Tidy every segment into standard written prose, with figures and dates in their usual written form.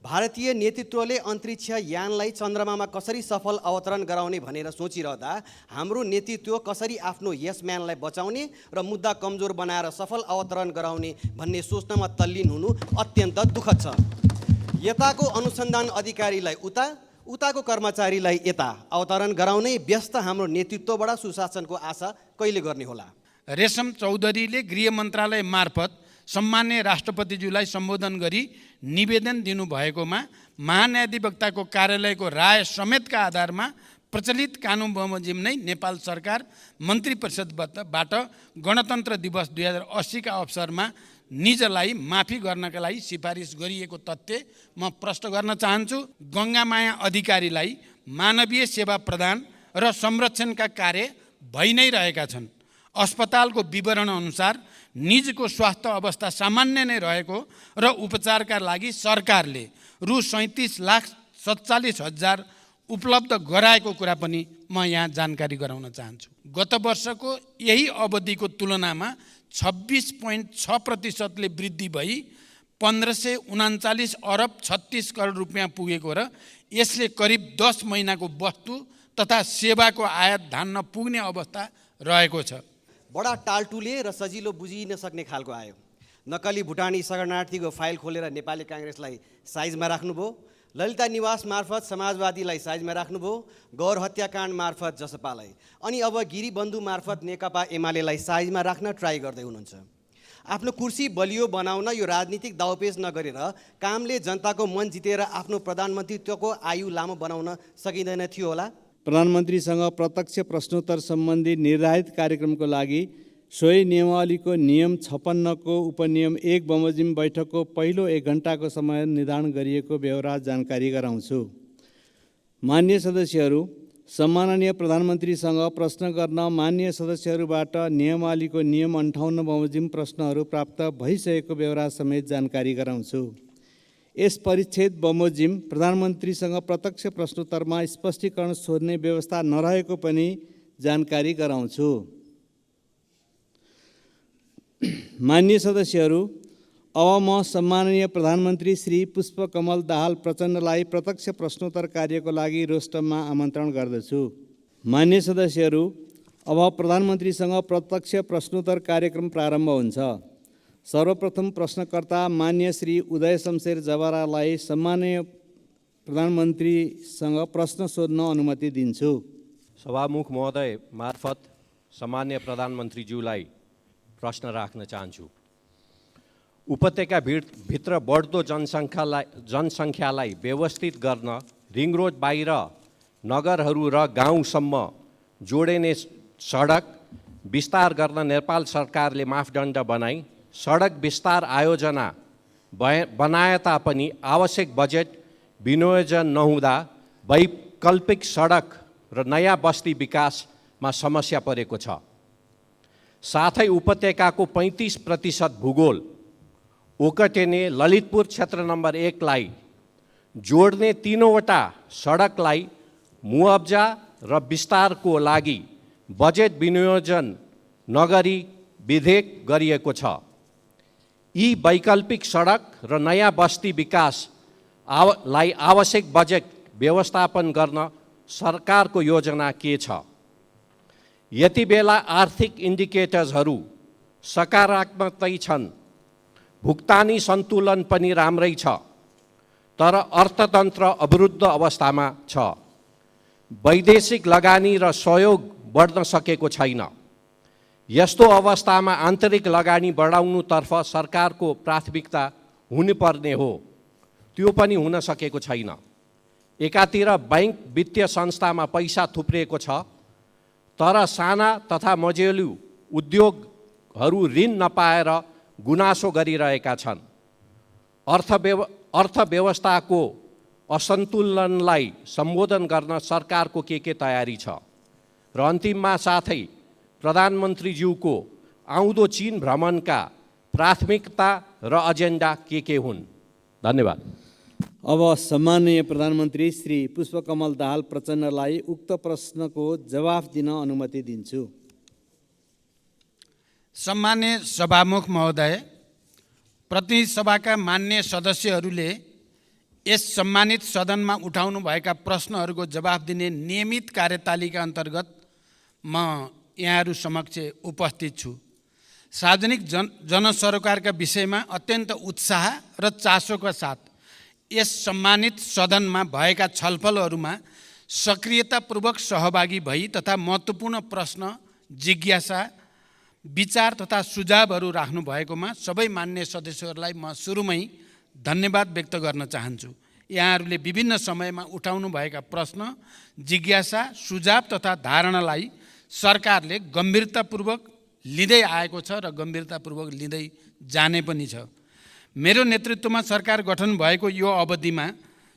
भारतीय नेतृत्वले अन्तरिक्ष यानलाई चन्द्रमामा कसरी सफल अवतरण गराउने भनेर सोचिरहँदा हाम्रो नेतृत्व कसरी आफ्नो यसम्यानलाई बचाउने र मुद्दा कमजोर बनाएर सफल अवतरण गराउने भन्ने सोच्नमा तल्लीन हुनु अत्यन्त दुःखद छ। यताको अनुसन्धान अधिकारीलाई उताको कर्मचारीलाई यता अवतरण गराउने व्यस्त हाम्रो नेतृत्वबाट सुशासनको आशा कहिले गर्ने होला? रेशम चौधरीले गृह मन्त्रालय मार्फत सम्मान्य राष्ट्रपतिज्यूलाई सम्बोधन गरी निवेदन दिनुभएकोमा महान्यायाधिवक्ताको कार्यालयको राय समेतका आधारमा प्रचलित कानुन बमोजिम नै नेपाल सरकार मन्त्री परिषदबाट गणतन्त्र दिवस 2080 का अवसरमा निजलाई माफी गर्नका लागि सिफारिस गरिएको तथ्य म प्रश्न गर्न चाहन्छु। गङ्गामाया अधिकारीलाई मानवीय सेवा प्रदान र संरक्षणका कार्य भइ नै रहेका छन्। अस्पतालको विवरण अनुसार निजको स्वास्थ्य अवस्था सामान्य नै रहेको र उपचारका लागि सरकारले रु 37,47,000 उपलब्ध गराएको कुरा पनि म यहाँ जानकारी गराउन चाहन्छु। गत वर्षको यही अवधिको तुलनामा 26.6% वृद्धि भई 1539 अरब 36 करोड रुपियाँ पुगेको र यसले करिब 10 महिनाको वस्तु तथा सेवाको आयात धान्न पुग्ने अवस्था रहेको छ। बडा टालटुले र सजिलो बुझिन सक्ने खालको आयो। नक्कली भुटानी शरणार्थीको फाइल खोलेर नेपाली काङ्ग्रेसलाई साइजमा राख्नुभयो, ललिता निवास मार्फत समाजवादीलाई साइजमा राख्नुभयो, गौर हत्याकाण्ड मार्फत जसपालाई, अनि अब गिरिबन्धु मार्फत नेकपा एमालेलाई साइजमा राख्न ट्राई गर्दै हुनुहुन्छ। आफ्नो कुर्सी बलियो बनाउन यो राजनीतिक दाउपेच नगरेर कामले जनताको मन जितेर आफ्नो प्रधानमन्त्रीत्वको आयु लामो बनाउन सकिँदैन थियो होला? प्रधानमन्त्रीसँग प्रत्यक्ष प्रश्नोत्तर सम्बन्धी निर्धारित कार्यक्रमको लागि सोही नियमावलीको नियम 56 को उपनियम 1 बमोजिम बैठकको पहिलो 1 घण्टाको समय निर्धारण गरिएको व्यवहार जानकारी गराउँछु। मान्य सदस्यहरू, सम्माननीय प्रधानमन्त्रीसँग प्रश्न गर्न मान्य सदस्यहरूबाट नियमावलीको नियम 58 बमोजिम प्रश्नहरू प्राप्त भइसकेको व्यवहार समेत जानकारी गराउँछु। यस परिच्छेद बमोजिम प्रधानमन्त्रीसँग प्रत्यक्ष प्रश्नोत्तरमा स्पष्टीकरण सोध्ने व्यवस्था नरहेको पनि जानकारी गराउँछु। मान्य सदस्यहरू, अब म सम्माननीय प्रधानमन्त्री श्री पुष्पकमल दाहाल प्रचण्डलाई प्रत्यक्ष प्रश्नोत्तर कार्यको लागि रोस्टममा आमन्त्रण गर्दछु। मान्य सदस्यहरू, अब प्रधानमन्त्रीसँग प्रत्यक्ष प्रश्नोत्तर कार्यक्रम प्रारम्भ हुन्छ। सर्वप्रथम प्रश्नकर्ता मान्य श्री उदय शमशेर जवारालाई सम्माननीय प्रधानमन्त्रीसँग प्रश्न सोध्न अनुमति दिन्छु। सभामुख महोदय मार्फत सम्मान्य प्रधानमन्त्रीज्यूलाई प्रश्न राख्न चाहन्छु। उपत्यका भित्र बढ्दो जनसङ्ख्यालाई व्यवस्थित गर्न रिङ रोड बाहिर नगरहरू र गाउँसम्म जोडिने सडक विस्तार गर्न नेपाल सरकारले मापदण्ड बनाई सडक विस्तार आयोजना बनाए तापनि आवश्यक बजेट विनियोजन नहुँदा वैकल्पिक सडक र नयाँ बस्ती विकासमा समस्या परेको छ। साथै उपत्यकाको 35% भूगोल ओकटेने ललितपुर क्षेत्र नम्बर 1 लाई जोड्ने 3वटा सडकलाई मुआब्जा र विस्तारको लागि बजेट विनियोजन नगरी विधेयक गरिएको छ। यी वैकल्पिक सडक र नयाँ बस्ती विकासलाई आवश्यक बजेट व्यवस्थापन गर्न सरकारको योजना के छ? यति बेला आर्थिक इन्डिकेटर्सहरू सकारात्मकै छन्, भुक्तानी सन्तुलन पनि राम्रै छ, तर अर्थतन्त्र अवरुद्ध अवस्थामा छ। वैदेशिक लगानी र सहयोग बढ्न सकेको छैन। यस्तो अवस्थामा आन्तरिक लगानी बढाउनुतर्फ सरकारको प्राथमिकता हुनुपर्ने हो, त्यो पनि हुन सकेको छैन। एकातिर बैंक वित्तीय संस्थामा पैसा थुप्रिएको छ, तर साना तथा मझौले उद्योगहरू ऋण नपाएर गुनासो गरिरहेका छन्। अर्थव्यवस्थाको असन्तुलनलाई सम्बोधन गर्न सरकारको के तयारी छ? र अन्तिममा साथै प्रधानमन्त्रीज्यूको आउँदो चीन भ्रमणका प्राथमिकता र एजेन्डा के हुन्? धन्यवाद। अब सम्माननीय प्रधानमन्त्री श्री पुष्पकमल दाहाल प्रचण्डलाई उक्त प्रश्नको जवाफ दिन अनुमति दिन्छु। सम्मान्य सभामुख महोदय, प्रतिनिधि सभाका मान्य सदस्यहरूले यस सम्मानित सदनमा उठाउनुभएका प्रश्नहरूको जवाफ दिने नियमित कार्यतालिका अन्तर्गत म यहाँहरू समक्ष उपस्थित छु। सार्वजनिक जनसरोकारका विषयमा अत्यन्त उत्साह र चासोका साथ यस सम्मानित सदनमा भएका छलफलहरूमा सक्रियतापूर्वक सहभागी भई तथा महत्त्वपूर्ण प्रश्न, जिज्ञासा, विचार तथा सुझावहरू राख्नु भएकोमा सबै मान्य सदस्यहरूलाई म सुरुमै धन्यवाद व्यक्त गर्न चाहन्छु। यहाँहरूले विभिन्न समयमा उठाउनु भएका प्रश्न, जिज्ञासा, सुझाव तथा धारणालाई सरकारले गम्भीरतापूर्वक लिँदै आएको छ र गम्भीरतापूर्वक लिँदै जाने पनि छ। मेरो नेतृत्वमा सरकार गठन भएको यो अवधिमा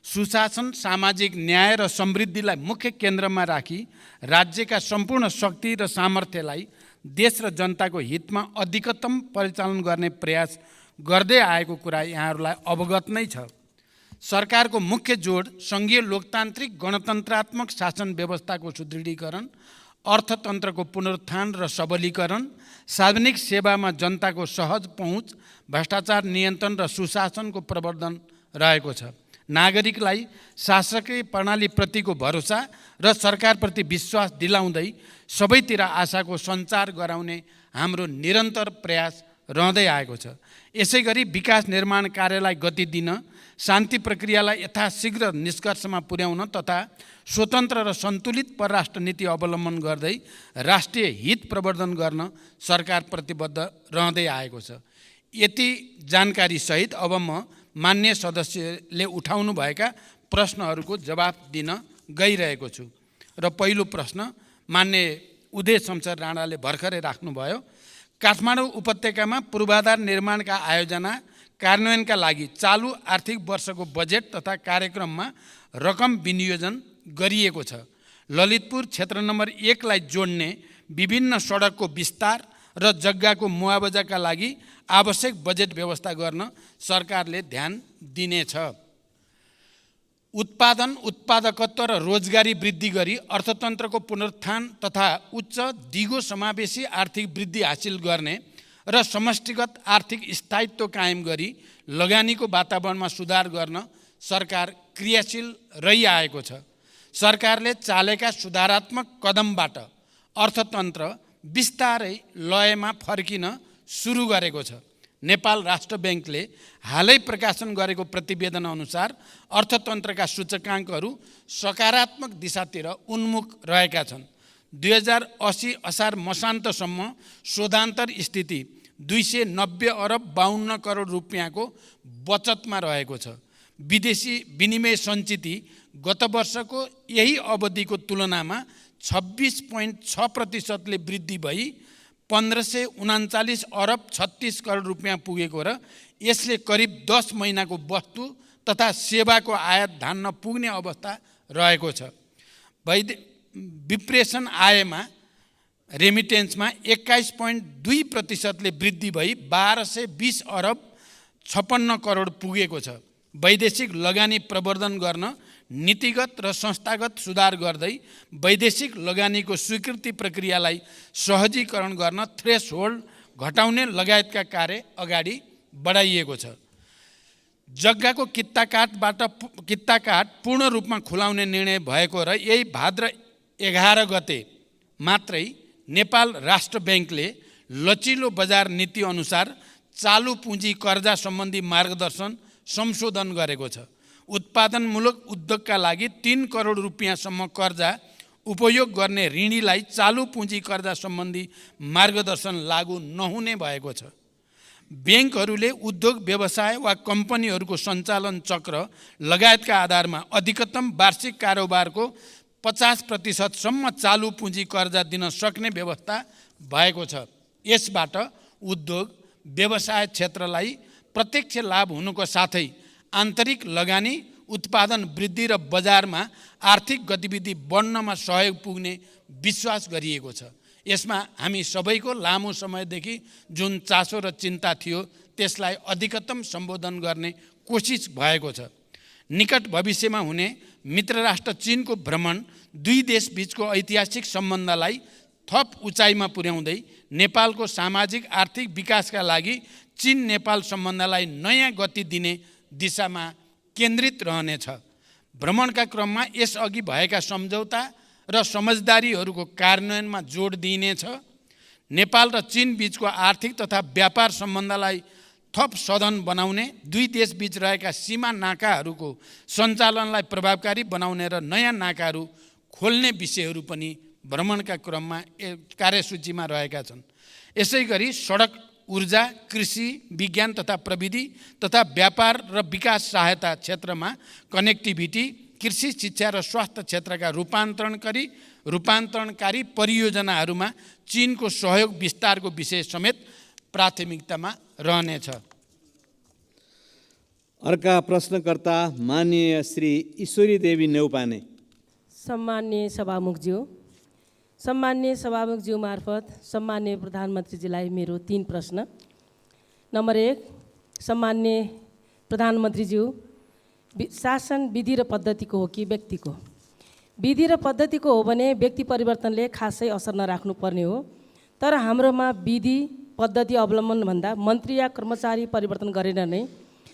सुशासन, सामाजिक न्याय र समृद्धिलाई मुख्य केन्द्रमा राखी राज्यका सम्पूर्ण शक्ति र सामर्थ्यलाई देश र जनताको हितमा अधिकतम परिचालन गर्ने प्रयास गर्दै आएको कुरा यहाँहरूलाई अवगत नै छ। सरकारको मुख्य जोड सङ्घीय लोकतान्त्रिक गणतन्त्रात्मक शासन व्यवस्थाको सुदृढीकरण, अर्थतन्त्रको पुनरुत्थान र सबलीकरण, सार्वजनिक सेवामा जनताको सहज पहुँच, भ्रष्टाचार नियन्त्रण र सुशासनको प्रवर्धन रहेको छ। नागरिकलाई शासकीय प्रणालीप्रतिको भरोसा र सरकारप्रति विश्वास दिलाउँदै सबैतिर आशाको सञ्चार गराउने हाम्रो निरन्तर प्रयास रहँदै आएको छ। यसै गरी विकास निर्माण कार्यलाई गति दिन, शान्ति प्रक्रियालाई यथाशीघ्र निष्कर्षमा पुर्याउन तथा स्वतन्त्र र सन्तुलित परराष्ट्र नीति अवलम्बन गर्दै राष्ट्रिय हित प्रवर्धन गर्न सरकार प्रतिबद्ध रहँदै आएको छ। यति जानकारीसहित अब म मान्य सदस्यले उठाउनु भएका प्रश्नहरूको जवाफ दिन गइरहेको छु। र पहिलो प्रश्न मान्य उदय शमशेर राणाले भर्खरै राख्नुभयो। काठमाडौँ उपत्यकामा पूर्वाधार निर्माणका आयोजना कार्यान्वयनका लागि चालु आर्थिक वर्षको बजेट तथा कार्यक्रममा रकम विनियोजन गरिएको छ। ललितपुर क्षेत्र नम्बर 1 लाई जोड्ने विभिन्न सडकको विस्तार र जग्गाको मुआवजाका लागि आवश्यक बजेट व्यवस्था गर्न सरकारले ध्यान दिनेछ। उत्पादन, उत्पादकत्व र रोजगारी वृद्धि गरी अर्थतन्त्रको पुनरुत्थान तथा उच्च दिगो समावेशी आर्थिक वृद्धि हासिल गर्ने र समष्टिगत आर्थिक स्थायित्व कायम गरी लगानीको वातावरणमा सुधार गर्न सरकार क्रियाशील रहिआएको छ। सरकारले चालेका सुधारात्मक कदमबाट अर्थतन्त्र बिस्तारै लयमा फर्किन सुरु गरेको छ। नेपाल राष्ट्र ब्याङ्कले हालै प्रकाशन गरेको प्रतिवेदन अनुसार अर्थतन्त्रका सूचकाङ्कहरू सकारात्मक दिशातिर उन्मुख रहेका छन्। 2080 असार मसान्तसम्म शोधान्तर स्थिति 290 अरब 52 करोड रुपियाँको बचतमा रहेको छ। विदेशी विनिमय सञ्चिति गत वर्षको यही अवधिको तुलनामा 26.6% वृद्धि भई 1539 अरब 36 करोड रुपियाँ पुगेको र यसले करिब 10 महिनाको वस्तु तथा सेवाको आयात धान्न पुग्ने अवस्था रहेको छ। विप्रेषण आयमा रेमिटेन्समा 21.2% वृद्धि भई 1220 अरब 56 करोड पुगेको छ। वैदेशिक लगानी प्रवर्धन गर्न नीतिगत र संस्थागत सुधार गर्दै वैदेशिक लगानीको स्वीकृति प्रक्रियालाई सहजीकरण गर्न थ्रेसहोल्ड घटाउने लगायतका कार्य अगाडि बढाइएको छ। जग्गाको कित्ताकाट पूर्ण रूपमा खुलाउने निर्णय भएको र यही भाद्र 11 गते मात्रै नेपाल राष्ट्र ब्याङ्कले लचिलो बजार नीति अनुसार चालु पुँजी कर्जा सम्बन्धी मार्गदर्शन संशोधन गरेको छ। उत्पादनमूलक उद्योगका लागि 3 करोड रुपियाँसम्म कर्जा उपयोग गर्ने ऋणीलाई चालु पुँजी कर्जा सम्बन्धी मार्गदर्शन लागू नहुने भएको छ। ब्याङ्कहरूले उद्योग व्यवसाय वा कम्पनीहरूको सञ्चालन चक्र लगायतका आधारमा अधिकतम वार्षिक कारोबारको 50% सम्म चालु पुँजी कर्जा दिन सक्ने व्यवस्था भएको छ। यसबाट उद्योग व्यवसाय क्षेत्रलाई प्रत्यक्ष लाभ हुनुको साथै आन्तरिक लगानी, उत्पादन वृद्धि र बजारमा आर्थिक गतिविधि बढ्नमा सहयोग पुग्ने विश्वास गरिएको छ। यसमा हामी सबैको लामो समयदेखि जुन चासो र चिन्ता थियो त्यसलाई अधिकतम सम्बोधन गर्ने कोसिस भएको छ। निकट भविष्यमा हुने मित्र राष्ट्र चीनको भ्रमण दुई देशबीचको ऐतिहासिक सम्बन्धलाई थप उचाइमा पुर्याउँदै नेपालको सामाजिक आर्थिक विकासका लागि चीन नेपाल सम्बन्धलाई नयाँ गति दिने दिशामा केन्द्रित रहनेछ। भ्रमणका क्रममा यसअघि भएका सम्झौता र समझदारीहरूको कार्यान्वयनमा जोड दिइनेछ। नेपाल र चीन बीचको आर्थिक तथा व्यापार सम्बन्धलाई थप सधन बनाउने, दुई देशबीच रहेका सीमा नाकाहरूको सञ्चालनलाई प्रभावकारी बनाउने र नयाँ नाकाहरू खोल्ने विषयहरू पनि भ्रमणका क्रममा कार्यसूचीमा रहेका छन्। यसै गरी सडक, ऊर्जा, कृषि, विज्ञान तथा प्रविधि तथा व्यापार र विकास सहायता क्षेत्रमा कनेक्टिभिटी, कृषि, शिक्षा र स्वास्थ्य क्षेत्रका रूपान्तरणकारी परियोजनाहरूमा चीनको सहयोग विस्तारको विषय समेत प्राथमिकतामा रहनेछ। अर्का प्रश्नकर्ता माननीय श्री ईश्वरी देवी नेउपाने। सम्माननीय सभामुखज्यू मार्फत सम्माननीय प्रधानमन्त्रीजीलाई मेरो 3 प्रश्न। नम्बर 1, सम्माननीय प्रधानमन्त्रीज्यू, शासन विधि र पद्धतिको हो कि व्यक्तिको? विधि र पद्धतिको हो भने व्यक्ति परिवर्तनले खासै असर नराख्नुपर्ने हो, तर हाम्रोमा विधि पद्धति अवलम्बन भन्दा मन्त्री या कर्मचारी परिवर्तन गरेर नै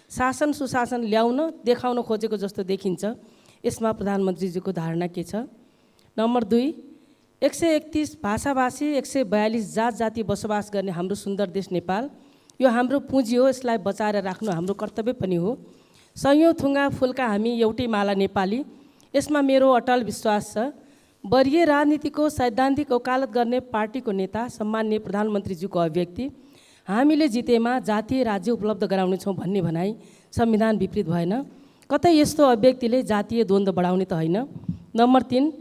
शासन सुशासन ल्याउन देखाउन खोजेको जस्तो देखिन्छ। यसमा प्रधानमन्त्रीजीको धारणा के छ? नम्बर 2, 131 भाषाभाषी 142 जात जाति बसोबास गर्ने हाम्रो सुन्दर देश नेपाल, यो हाम्रो पुँजी हो, यसलाई बचाएर राख्नु हाम्रो कर्तव्य पनि हो। सयौँ थुङ्गा फुलका हामी एउटै माला नेपाली, यसमा मेरो अटल विश्वास छ। वरिय राजनीतिको सैद्धान्तिक वकालत गर्ने पार्टीको नेता सम्माननीय प्रधानमन्त्रीज्यूको अभिव्यक्ति हामीले जितेमा जातीय राज्य उपलब्ध गराउनेछौँ भन्ने भनाइ संविधान विपरीत भएन? कतै यस्तो अभिव्यक्तिले जातीय द्वन्द्व बढाउने त होइन? नम्बर 3,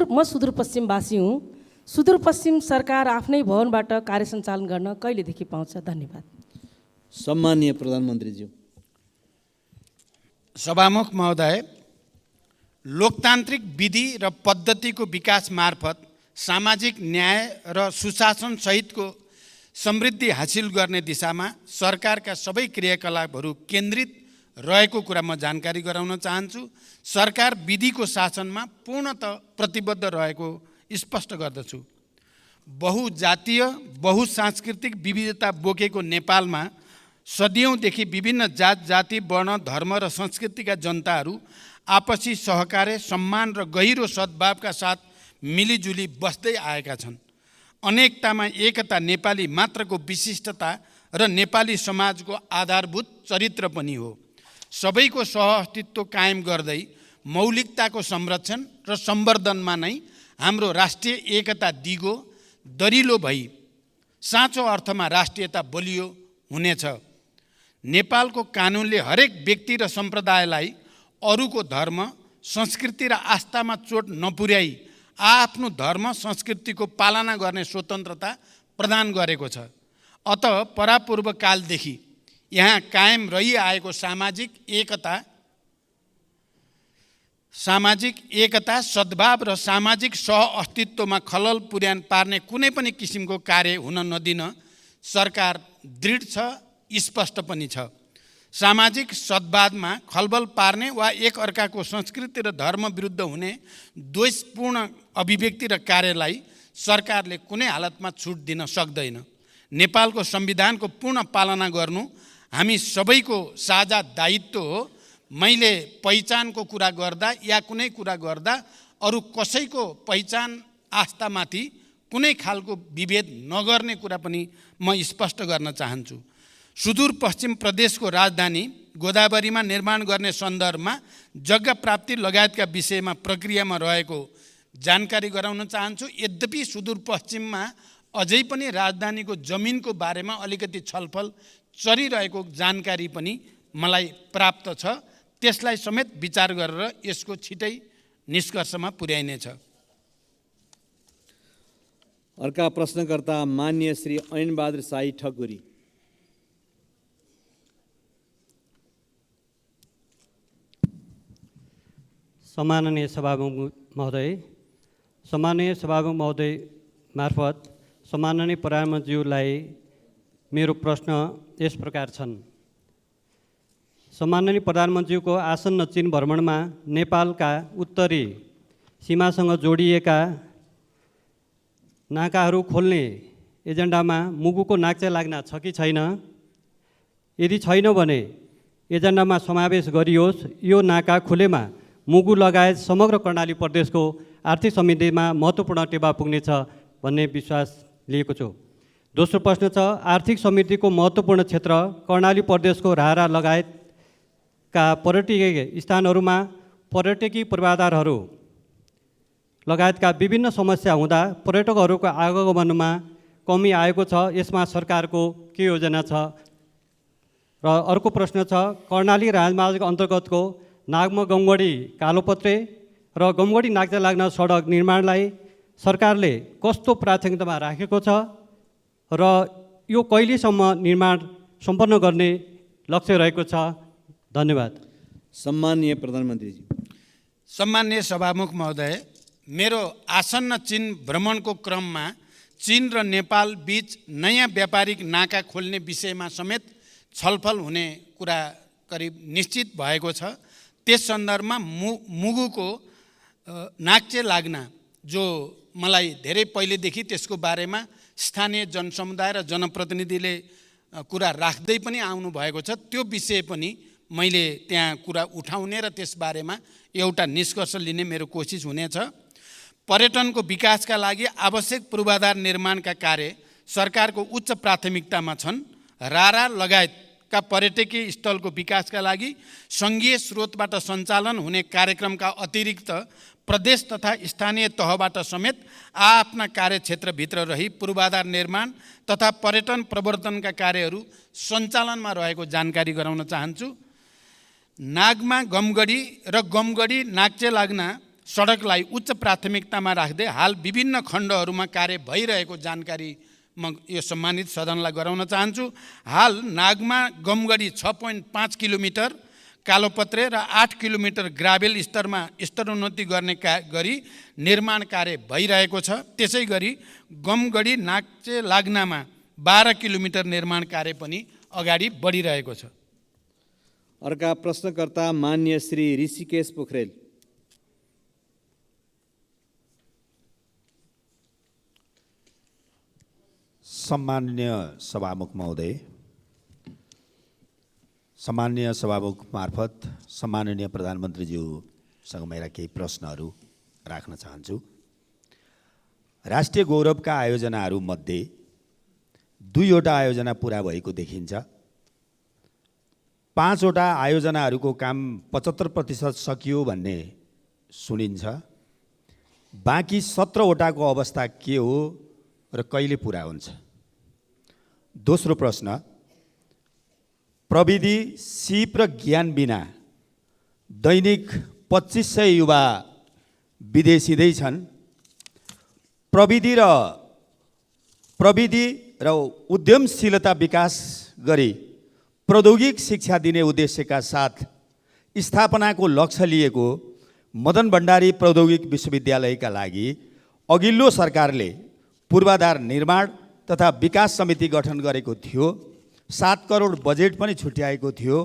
म सुदूरपश्चिमवासी हुँ। सुदूरपश्चिम सरकार आफ्नै भवनबाट कार्य सञ्चालन गर्न कहिलेदेखि पाउँछ? धन्यवाद। सम्माननीय प्रधानमन्त्रीज्यू। सभामुख महोदय, लोकतान्त्रिक विधि र पद्धतिको विकास मार्फत सामाजिक न्याय र सुशासन सहितको समृद्धि हासिल गर्ने दिशामा सरकारका सबै क्रियाकलापहरू केन्द्रित रहेको कुरा म जानकारी गराउन चाहन्छु। सरकार विधिको शासनमा पूर्णतः प्रतिबद्ध रहेको स्पष्ट गर्दछु। बहुजातीय बहुसांस्कृतिक विविधता बोकेको नेपालमा सदियौँदेखि विभिन्न जात जाति, वर्ण, धर्म र संस्कृतिका जनताहरू आपसी सहकार्य, सम्मान र गहिरो सद्भावका साथ मिलिजुली बस्दै आएका छन्। अनेकतामा एकता नेपाली मात्रको विशिष्टता र नेपाली समाजको आधारभूत चरित्र पनि हो। सबैको सहअस्तित्व कायम गर्दै मौलिकताको संरक्षण र सम्वर्धनमा नै हाम्रो राष्ट्रिय एकता दिगो दरिलो भई साँचो अर्थमा राष्ट्रियता बलियो हुनेछ। नेपालको कानुनले हरेक व्यक्ति र सम्प्रदायलाई अरूको धर्म, संस्कृति र आस्थामा चोट नपुर्याई आफ्नो धर्म संस्कृतिको पालना गर्ने स्वतन्त्रता प्रदान गरेको छ। अत परापूर्व कालदेखि यहाँ कायम रहिआएको सामाजिक एकता, सद्भाव र सामाजिक सहअस्तित्वमा खलल पार्ने कुनै पनि किसिमको कार्य हुन नदिन सरकार दृढ छ, स्पष्ट पनि छ। सामाजिक सद्भावमा खलबल पार्ने वा एक अर्काको संस्कृति र धर्म विरुद्ध हुने द्वेषपूर्ण अभिव्यक्ति र कार्यलाई सरकारले कुनै हालतमा छुट दिन सक्दैन। नेपालको संविधानको पूर्ण पालना गर्नु हामी सबैको साझा दायित्व हो। मैले पहिचानको कुरा गर्दा या कुनै कुरा गर्दा अरू कसैको पहिचान आस्थामाथि कुनै खालको विभेद नगर्ने कुरा पनि म स्पष्ट गर्न चाहन्छु। सुदूरपश्चिम प्रदेशको राजधानी गोदावरीमा निर्माण गर्ने सन्दर्भमा जग्गा प्राप्ति लगायतका विषयमा प्रक्रियामा रहेको जानकारी गराउन चाहन्छु। यद्यपि सुदूरपश्चिममा अझै पनि राजधानीको जमिनको बारेमा अलिकति छलफल चलिरहेको जानकारी पनि मलाई प्राप्त छ। त्यसलाई समेत विचार गरेर यसको छिटै निष्कर्षमा पुर्याइनेछ। अर्का प्रश्नकर्ता माननीय श्री ऐनबहादुर शाही ठकुरी। सम्माननीय सभामुख महोदय मार्फत सम्माननीय प्रधानमन्त्रीज्यूलाई मेरो प्रश्न यस प्रकार छन्। सम्माननीय प्रधानमन्त्रीको आसन्न चीन भ्रमणमा नेपालका उत्तरी सीमासँग जोडिएका नाकाहरू खोल्ने एजेन्डामा मुगुको नाक चाहिँ लाग्न छ कि छैन? यदि छैन भने एजेन्डामा समावेश गरियोस्। यो नाका खुलेमा मुगु लगायत समग्र कर्णाली प्रदेशको आर्थिक समृद्धिमा महत्त्वपूर्ण टेवा पुग्नेछ भन्ने विश्वास लिएको छु। दोस्रो प्रश्न छ, आर्थिक समृद्धिको महत्त्वपूर्ण क्षेत्र कर्णाली प्रदेशको रारा लगायतका पर्यटकीय स्थानहरूमा पर्यटकीय पूर्वाधारहरू लगायतका विभिन्न समस्या हुँदा पर्यटकहरूको आगमनमा कमी आएको छ। यसमा सरकारको के योजना छ? र अर्को प्रश्न छ, कर्णाली राजमार्ग अन्तर्गतको नागमा गमगढी कालोपत्रे र गमगढी नाक्चा लाग्न सडक निर्माणलाई सरकारले कस्तो प्राथमिकतामा राखेको छ र यो कहिलेसम्म निर्माण सम्पन्न गर्ने लक्ष्य रहेको छ? धन्यवाद। सम्माननीय प्रधानमन्त्रीजी। सम्माननीय सभामुख महोदय, मेरो आसन्न चीन भ्रमणको क्रममा चीन र नेपाल बीच नयाँ व्यापारिक नाका खोल्ने विषयमा समेत छलफल हुने कुरा करिब निश्चित भएको छ। त्यस सन्दर्भमा मुगुको नाक्चे लाग्ना, जो मलाई धेरै पहिलेदेखि त्यसको बारेमा स्थानीय जनसमुदाय र जनप्रतिनिधिले कुरा राख्दै पनि आउनु भएको छ, त्यो विषय पनि मैले त्यहाँ कुरा उठाउने र त्यसबारेमा एउटा निष्कर्ष लिने मेरो कोसिस हुनेछ। पर्यटनको विकासका लागि आवश्यक पूर्वाधार निर्माणका कार्य सरकारको उच्च प्राथमिकतामा छन्। रारा लगायतका पर्यटकीय स्थलको विकासका लागि सङ्घीय स्रोतबाट सञ्चालन हुने कार्यक्रमका अतिरिक्त प्रदेश तथा स्थानीय तहबाट समेत आफ्ना कार्यक्षेत्रभित्र रही पूर्वाधार निर्माण तथा पर्यटन प्रवर्धनका कार्यहरू सञ्चालनमा रहेको जानकारी गराउन चाहन्छु। नागमा गमगढी र गमगढी नाक्चे लाग्ना सडकलाई उच्च प्राथमिकतामा राख्दै हाल विभिन्न खण्डहरूमा कार्य भइरहेको जानकारी म यो सम्मानित सदनलाई गराउन चाहन्छु। हाल नागमा गमगढी 6.5 किलोमिटर, कालोपत्रे र 8 किलोमिटर ग्राभेल स्तरमा स्तरोन्नति गर्ने गरी निर्माण कार्य भइरहेको छ। त्यसै गरी गमगढी नाक्चे लाग्नामा 12 किलोमिटर निर्माण कार्य पनि अगाडि बढिरहेको छ। अर्का प्रश्नकर्ता मान्य श्री ऋषिकेश पोखरेल। सम्माननीय सभामुख महोदय, सम्माननीय सभामुख मार्फत सम्माननीय प्रधानमन्त्रीज्यूसँग मेरा केही प्रश्नहरू राख्न चाहन्छु। राष्ट्रिय गौरवका आयोजनाहरूमध्ये 2वटा आयोजना पुरा भएको देखिन्छ। 5वटा आयोजनाहरूको काम 75% सकियो भन्ने सुनिन्छ। बाँकी 17वटाको अवस्था के हो र कहिले पुरा हुन्छ? दोस्रो प्रश्न, प्रविधि, सिप र ज्ञान बिना दैनिक 2500 युवा विदेशिँदै छन्। प्रविधि र उद्यमशीलता विकास गरी प्रौद्योगिक शिक्षा दिने उद्देश्यका साथ स्थापनाको लक्ष्य लिएको मदन भण्डारी प्रौद्योगिक विश्वविद्यालयका लागि अघिल्लो सरकारले पूर्वाधार निर्माण तथा विकास समिति गठन गरेको थियो। 7 करोड बजेट पनि छुट्याएको थियो।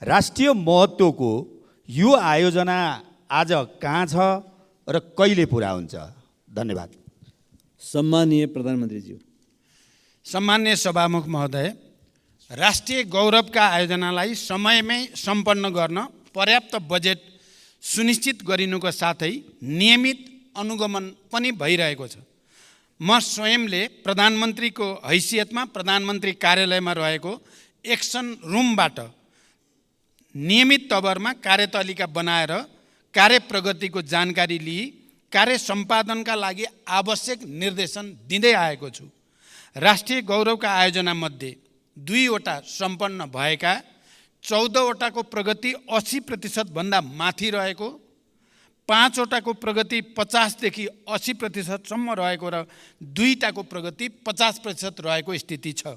राष्ट्रिय महत्त्वको यो आयोजना आज कहाँ छ र कहिले पुरा हुन्छ? धन्यवाद। सम्माननीय प्रधानमन्त्रीज्यू। सम्माननीय सभामुख महोदय, राष्ट्रिय गौरवका आयोजनालाई समयमै सम्पन्न गर्न पर्याप्त बजेट सुनिश्चित गरिनुको साथै नियमित अनुगमन पनि भइरहेको छ। म स्वयंले प्रधानमन्त्रीको हैसियतमा प्रधानमन्त्री कार्यालयमा रहेको एक्सन रुमबाट नियमित तवरमा कार्यतालिका बनाएर कार्य प्रगतिको जानकारी लिई कार्य सम्पादनका लागि आवश्यक निर्देशन दिँदै आएको छु। राष्ट्रिय गौरवका आयोजनामध्ये 2वटा सम्पन्न भएका, 14वटाको प्रगति 80% भन्दा माथि रहेको, 5वटाको प्रगति 50 देखि 80% सम्म रहेको र 2टाको प्रगति 50% रहेको स्थिति छ।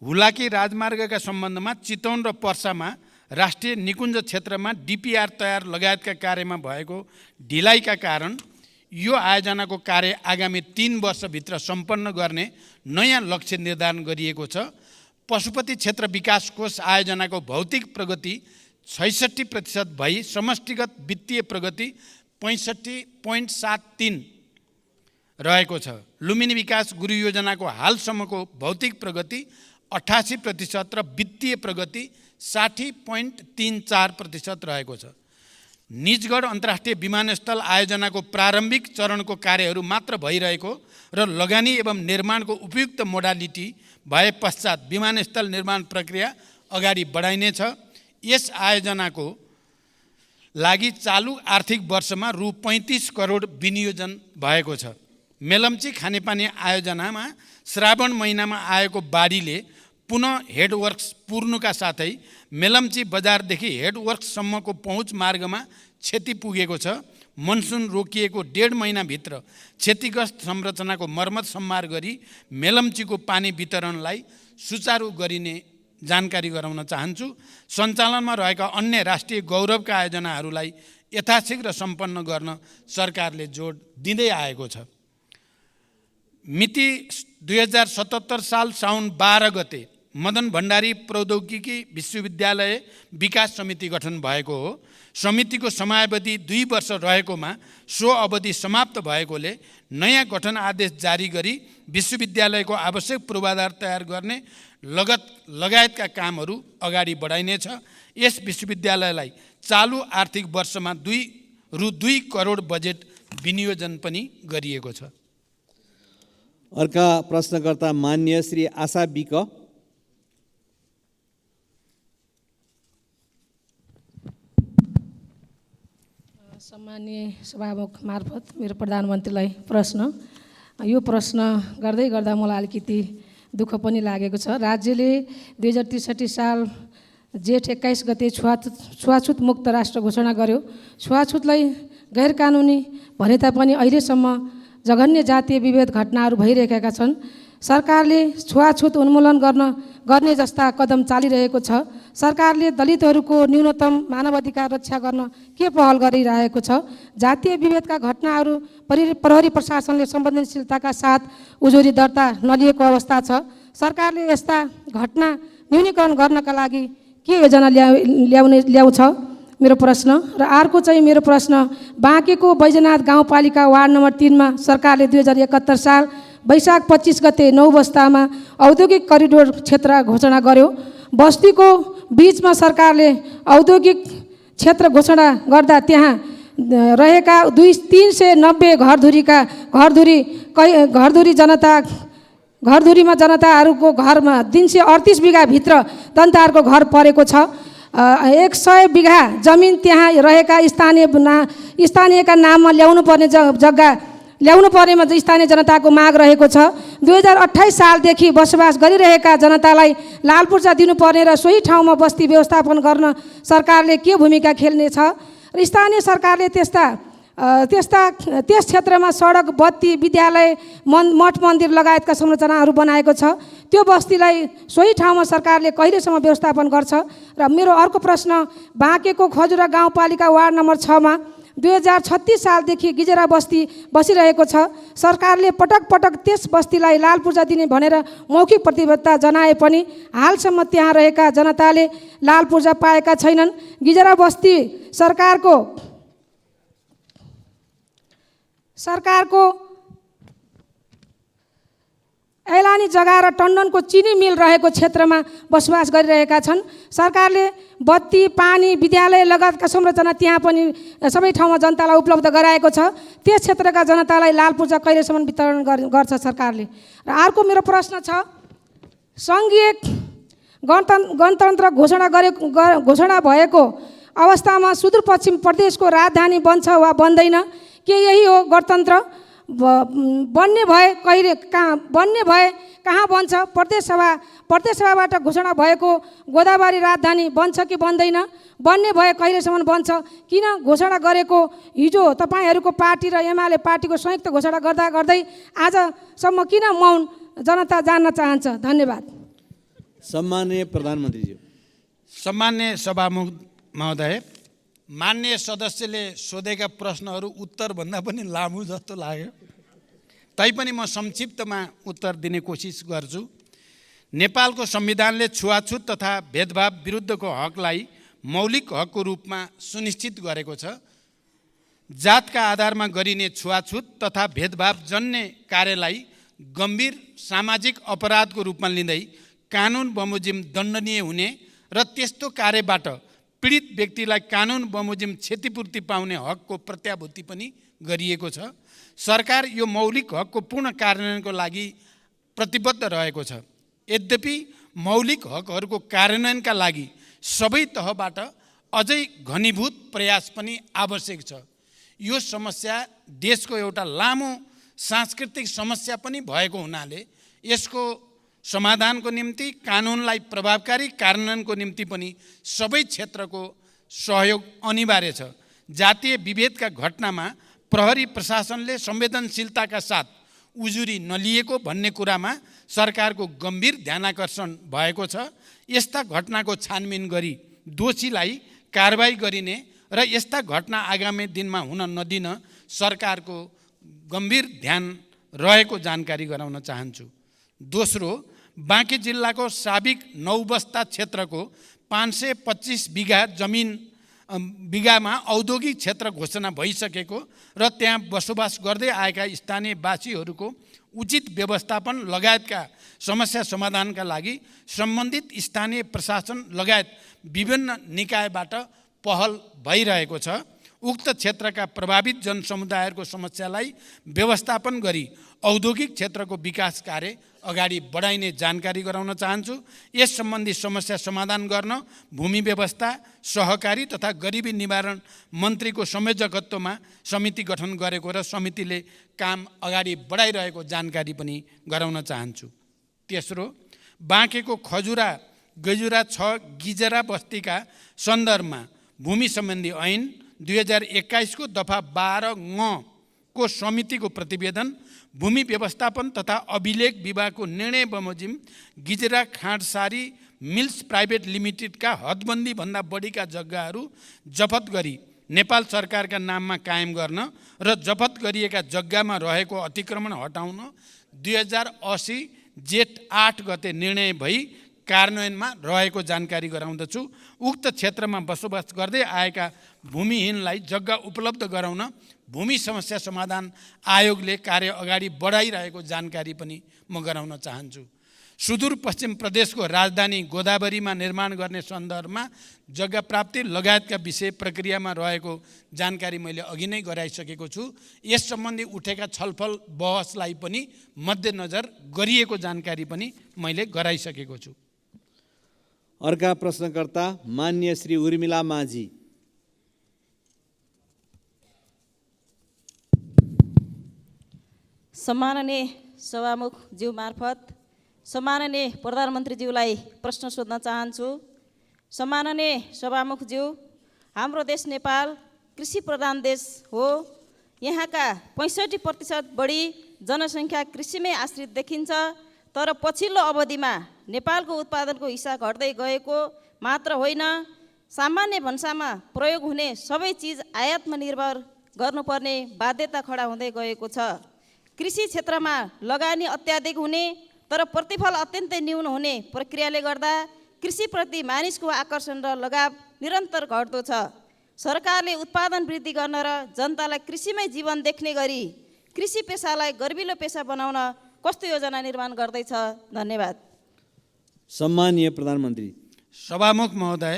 हुलाकी राजमार्गका सम्बन्धमा चितवन र पर्सामा राष्ट्रिय निकुञ्ज क्षेत्रमा डिपिआर तयार लगायतका कार्यमा भएको ढिलाइका कारण यो आयोजनाको कार्य आगामी 3 वर्षभित्र सम्पन्न गर्ने नयाँ लक्ष्य निर्धारण गरिएको छ। पशुपति क्षेत्र विकास कोष आयोजनाको भौतिक प्रगति 66% भई समष्टिगत वित्तीय प्रगति 65.73 रहेको छ। लुम्बिनी विकास गुरु योजनाको हालसम्मको भौतिक प्रगति 88% र वित्तीय प्रगति 60.34% रहेको छ। निजगढ अन्तर्राष्ट्रिय विमानस्थल आयोजनाको प्रारम्भिक चरणको कार्यहरू मात्र भइरहेको र लगानी एवं निर्माणको उपयुक्त मोडालिटी भए पश्चात विमानस्थल निर्माण प्रक्रिया अगाडि बढाइनेछ। यस आयोजनाको लागि चालु आर्थिक वर्षमा रु 35 करोड विनियोजन भएको छ। मेलम्ची खानेपानी आयोजनामा श्रावण महिनामा आएको बाढीले पुनः हेडवर्क्स पुर्नुका साथै मेलम्ची बजारदेखि हेडवर्क्ससम्मको पहुँच मार्गमा क्षति पुगेको छ। मनसुन रोकिएको 1.5 महिनाभित्र क्षतिग्रस्त संरचनाको मर्मत सम्मार गरी मेलम्चीको पानी वितरणलाई सुचारू गरिने जानकारी गराउन चाहन्छु। सञ्चालनमा रहेका अन्य राष्ट्रिय गौरवका आयोजनाहरूलाई यथाशीघ्र सम्पन्न गर्न सरकारले जोड दिँदै आएको छ। मिति 2077 साल साउन 12 गते मदन भण्डारी प्रौद्योगिकी विश्वविद्यालय विकास समिति गठन भएको हो। समितिको समयावधि 2 वर्ष रहेकोमा सो अवधि समाप्त भएकोले नयाँ गठन आदेश जारी गरी विश्वविद्यालयको आवश्यक पूर्वाधार तयार गर्ने लगायतका कामहरू अगाडि बढाइनेछ। यस विश्वविद्यालयलाई चालु आर्थिक वर्षमा रु 2 करोड बजेट विनियोजन पनि गरिएको छ। अर्का प्रश्नकर्ता मान्य श्री आशा विक। सम्माननीय सभामुख मार्फत मेरो प्रधानमन्त्रीलाई प्रश्न, यो प्रश्न गर्दै गर्दा मलाई अलिकति दुःख पनि लागेको छ। राज्यले 2063 साल जेठ 21 गते छुवाछुत मुक्त राष्ट्र घोषणा गर्यो। छुवाछुतलाई गैर कानुनी भने तापनि अहिलेसम्म जघन्य जातीय विभेद घटनाहरू भइरहेका छन्। सरकारले छुवाछुत उन्मूलन गर्ने जस्ता कदम चालिरहेको छ। सरकारले दलितहरूको न्यूनतम मानवाधिकार रक्षा गर्न के पहल गरिरहेको छ? जातीय विभेदका घटनाहरू प्रहरी प्रशासनले संवेदनशीलताका साथ उजुरी दर्ता नलिएको अवस्था छ। सरकारले यस्ता घटना न्यूनीकरण गर्नका लागि के योजना ल्याउँछ? मेरो प्रश्न। र अर्को चाहिँ मेरो प्रश्न, बाँकेको बैजनाथ गाउँपालिका वार्ड नम्बर 3 मा सरकारले 2071 साल वैशाख 25 गते 9 बस्तामा औद्योगिक करिडोर क्षेत्र घोषणा गर्यो। बस्तीको बीचमा सरकारले औद्योगिक क्षेत्र घोषणा गर्दा त्यहाँ रहेका 390 घरधुरीमा जनताहरूको घरमा 338 बिघाभित्र जनताहरूको घर परेको छ। 100 बिघा जमिन त्यहाँ रहेका स्थानीयका नाममा ल्याउनु पर्ने जग्गा ल्याउनु पर्नेमा स्थानीय जनताको माग रहेको छ। 2028 सालदेखि बसोबास गरिरहेका जनतालाई लाल पूर्जा दिनुपर्ने र सोही ठाउँमा बस्ती व्यवस्थापन गर्न सरकारले के भूमिका खेल्नेछ? र स्थानीय सरकारले त्यस क्षेत्रमा सडक, बत्ती, विद्यालय, मठ मन्दिर लगायतका संरचनाहरू बनाएको छ। त्यो बस्तीलाई सोही ठाउँमा सरकारले कहिलेसम्म व्यवस्थापन गर्छ? र मेरो अर्को प्रश्न, बाँकेको खजुरा गाउँपालिका वार्ड नम्बर 6 मा 2036 सालदेखि गिजेरा बस्ती बसिरहेको छ। सरकारले पटक पटक त्यस बस्तीलाई लाल पूर्जा दिने भनेर मौखिक प्रतिबद्धता जनाए पनि हालसम्म त्यहाँ रहेका जनताले लाल पूर्जा पाएका छैनन्। गिजेरा बस्ती सरकारको ऐलानी जग्गा र टन्डनको चिनी मिल रहेको क्षेत्रमा बसोबास गरिरहेका छन्। सरकारले बत्ती, पानी, विद्यालय लगायतका संरचना त्यहाँ पनि सबै ठाउँमा जनतालाई उपलब्ध गराएको छ। त्यस क्षेत्रका जनतालाई लाल पूर्जा कहिलेसम्म वितरण गर्छ सरकारले? र अर्को मेरो प्रश्न छ, सङ्घीय गणतन्त्र घोषणा भएको अवस्थामा सुदूरपश्चिम प्रदेशको राजधानी बन्छ वा बन्दैन? के यही हो गणतन्त्र? बन्ने भए कहाँ बन्छ? प्रदेश सभाबाट घोषणा भएको गोदावरी राजधानी बन्छ कि बन्दैन? बन्ने भए कहिलेसम्म बन्छ? किन घोषणा गरेको हिजो तपाईँहरूको पार्टी र एमाले पार्टीको संयुक्त घोषणा गर्दै आजसम्म किन मौन? जनता जान्न चाहन्छ। धन्यवाद। सम्माननीय प्रधानमन्त्रीज्यू। सम्मान्य सभामुख महोदय, मान्य सदस्यले सोधेका प्रश्नहरू उत्तरभन्दा पनि लामो जस्तो लाग्यो, तैपनि म संक्षिप्तमा उत्तर दिने कोसिस गर्छु। नेपालको संविधानले छुवाछुत तथा भेदभाव विरुद्धको हकलाई मौलिक हकको रूपमा सुनिश्चित गरेको छ। जातका आधारमा गरिने छुवाछुत तथा भेदभाव जन्य कार्यलाई गम्भीर सामाजिक अपराधको रूपमा लिँदै कानुन बमोजिम दण्डनीय हुने र त्यस्तो कार्यबाट पीडित व्यक्तिलाई कानुन बमोजिम क्षतिपूर्ति पाउने हकको प्रत्याभूति पनि गरिएको छ। सरकार यो मौलिक हकको पूर्ण कार्यान्वयनको लागि प्रतिबद्ध रहेको छ। यद्यपि मौलिक हकहरूको कार्यान्वयनका लागि सबै तहबाट अझै घनीभूत प्रयास पनि आवश्यक छ। यो समस्या देशको एउटा लामो सांस्कृतिक समस्या पनि भएको हुनाले यसको समाधानको निम्ति कानुनलाई प्रभावकारी कार्यान्वयनको निम्ति पनि सबै क्षेत्रको सहयोग अनिवार्य छ। जातीय विभेदका घटनामा प्रहरी प्रशासनले संवेदनशीलताका साथ उजुरी नलिएको भन्ने कुरामा सरकारको गम्भीर ध्यानाकर्षण भएको छ। यस्ता घटनाको छानबिन गरी दोषीलाई कारबाही गरिने र यस्ता घटना आगामी दिनमा हुन नदिन सरकारको गम्भीर ध्यान रहेको जानकारी गराउन चाहन्छु। दोस्रो, बाँकी जिल्लाको साबिक नौबस्ता क्षेत्रको 525 बिघामा औद्योगिक क्षेत्र घोषणा भइसकेको र त्यहाँ बसोबास गर्दै आएका स्थानीयवासीहरूको उचित व्यवस्थापन लगायतका समस्या समाधानका लागि सम्बन्धित स्थानीय प्रशासन लगायत विभिन्न निकायबाट पहल भइरहेको छ। उक्त क्षेत्रका प्रभावित जनसमुदायहरूको समस्यालाई व्यवस्थापन गरी औद्योगिक क्षेत्रको विकास कार्य अगाडि बढाइने जानकारी गराउन चाहन्छु। यस सम्बन्धी समस्या समाधान गर्न भूमि व्यवस्था, सहकारी तथा गरिबी निवारण मन्त्रीको संयोजकत्वमा समिति गठन गरेको र समितिले काम अगाडि बढाइरहेको जानकारी पनि गराउन चाहन्छु। तेस्रो, बाँकेको खजुरा गजुरा 6 गिजरा बस्तीका सन्दर्भमा भूमि सम्बन्धी ऐन 2021 को दफा 12 को समितिको प्रतिवेदन, भूमि व्यवस्थापन तथा अभिलेख विभागको निर्णय बमोजिम गिजरा खाँडसारी मिल्स प्राइभेट लिमिटेडका हदबन्दी भन्दा बढीका जग्गाहरू जफत गरी नेपाल सरकारका नाममा कायम गर्न र जफत गरिएका जग्गामा रहेको अतिक्रमण हटाउन 2080 जेठ 8 गते निर्णय भई कार्यान्वयनमा रहेको जानकारी गराउँदछु। उक्त क्षेत्रमा बसोबास गर्दै आएका भूमिहीनलाई जग्गा उपलब्ध गराउन भूमि समस्या समाधान आयोगले कार्य अगाडि बढाइरहेको जानकारी पनि म गराउन चाहन्छु। सुदूरपश्चिम प्रदेशको राजधानी गोदावरीमा निर्माण गर्ने सन्दर्भमा जग्गा प्राप्ति लगायतका विषय प्रक्रियामा रहेको जानकारी मैले अघि नै गराइसकेको छु। यस सम्बन्धी उठेका छलफल बहसलाई पनि मध्यनजर गरिएको जानकारी पनि मैले गराइसकेको छु। अर्का प्रश्नकर्ता मान्य श्री उर्मिला माझी। सम्माननीय सभामुख ज्यू मार्फत सम्माननीय प्रधानमन्त्रीज्यूलाई प्रश्न सोध्न चाहन्छु। सम्माननीय सभामुख ज्यू, हाम्रो देश नेपाल कृषि प्रधान देश हो। यहाँका 65% बढी जनसङ्ख्या कृषिमै आश्रित देखिन्छ। तर पछिल्लो अवधिमा नेपालको उत्पादनको हिस्सा घट्दै गएको मात्र होइन, सामान्य भन्सामा प्रयोग हुने सबै चिज आयातमा निर्भर गर्नुपर्ने बाध्यता खडा हुँदै गएको छ। कृषि क्षेत्रमा लगानी अत्याधिक हुने तर प्रतिफल अत्यन्तै न्यून हुने प्रक्रियाले गर्दा कृषिप्रति मानिसको आकर्षण र लगाव निरन्तर घट्दो छ। सरकारले उत्पादन वृद्धि गर्न र जनतालाई कृषिमै जीवन देख्ने गरी कृषि पेसालाई गर्विलो पेसा बनाउन कस्तो योजना निर्माण गर्दैछ? धन्यवाद। सम्मानीय प्रधानमन्त्री। सभामुख महोदय,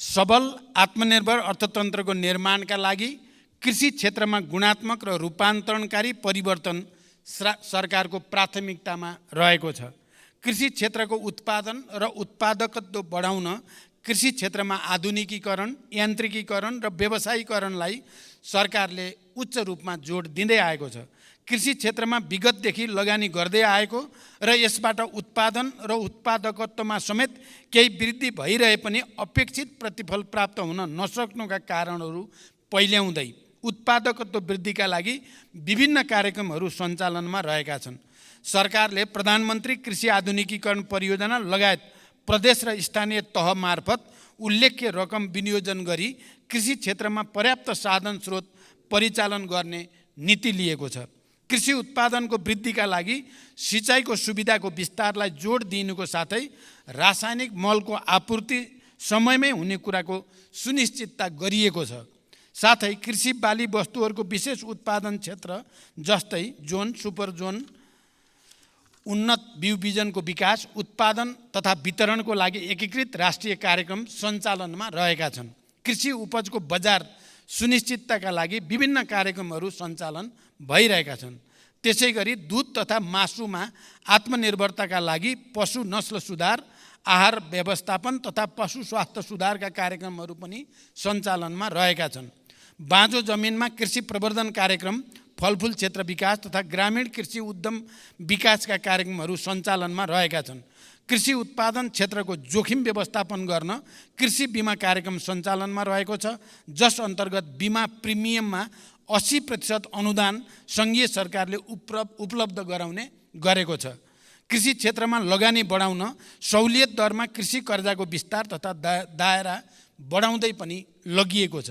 सबल आत्मनिर्भर अर्थतन्त्रको निर्माणका लागि कृषि क्षेत्रमा गुणात्मक र रूपान्तरणकारी परिवर्तन सरकारको प्राथमिकतामा रहेको छ। कृषि क्षेत्रको उत्पादन र उत्पादकत्व बढाउन कृषि क्षेत्रमा आधुनिकीकरण, यान्त्रिकीकरण र व्यवसायीकरणलाई सरकारले उच्च रूपमा जोड दिँदै आएको छ। कृषि क्षेत्रमा विगतदेखि लगानी गर्दै आएको र यसबाट उत्पादन र उत्पादकत्वमा समेत केही वृद्धि भइरहे पनि अपेक्षित प्रतिफल प्राप्त हुन नसक्नुका कारणहरू पहिल्याउँदै उत्पादकत्व वृद्धिका लागि विभिन्न कार्यक्रमहरू सञ्चालनमा रहेका छन्। सरकारले प्रधानमन्त्री कृषि आधुनिकीकरण परियोजना लगायत प्रदेश र स्थानीय तह मार्फत उल्लेख्य रकम विनियोजन गरी कृषि क्षेत्रमा पर्याप्त साधन स्रोत परिचालन गर्ने नीति लिएको छ। कृषि उत्पादनको वृद्धिका लागि सिँचाइको सुविधाको विस्तारलाई जोड दिनुको साथै रासायनिक मलको आपूर्ति समयमै हुने कुराको सुनिश्चितता गरिएको छ। साथै कृषि बाली वस्तुहरूको विशेष उत्पादन क्षेत्र जस्तै जोन, सुपर जोन उन्नत बिउ बिजनको विकास, उत्पादन तथा वितरणको लागि एकीकृत राष्ट्रिय कार्यक्रम सञ्चालनमा रहेका छन्। कृषि उपजको बजार सुनिश्चितताका लागि विभिन्न कार्यक्रमहरू सञ्चालन भइरहेका छन्। त्यसै गरी दुध तथा मासुमा आत्मनिर्भरताका लागि पशु नस्ल सुधार, आहार व्यवस्थापन तथा पशु स्वास्थ्य सुधारका कार्यक्रमहरू पनि सञ्चालनमा रहेका छन्। बाँझो जमिनमा कृषि प्रवर्धन कार्यक्रम, फलफुल क्षेत्र विकास तथा ग्रामीण कृषि उद्यम विकासका कार्यक्रमहरू सञ्चालनमा रहेका छन्। कृषि उत्पादन क्षेत्रको जोखिम व्यवस्थापन गर्न कृषि बिमा कार्यक्रम सञ्चालनमा रहेको छ, जस अन्तर्गत बिमा प्रिमियममा 80% अनुदान सङ्घीय सरकारले उपलब्ध गराउने गरेको छ। कृषि क्षेत्रमा लगानी बढाउन सहुलियत दरमा कृषि कर्जाको विस्तार तथा दायरा बढाउँदै पनि लगिएको छ।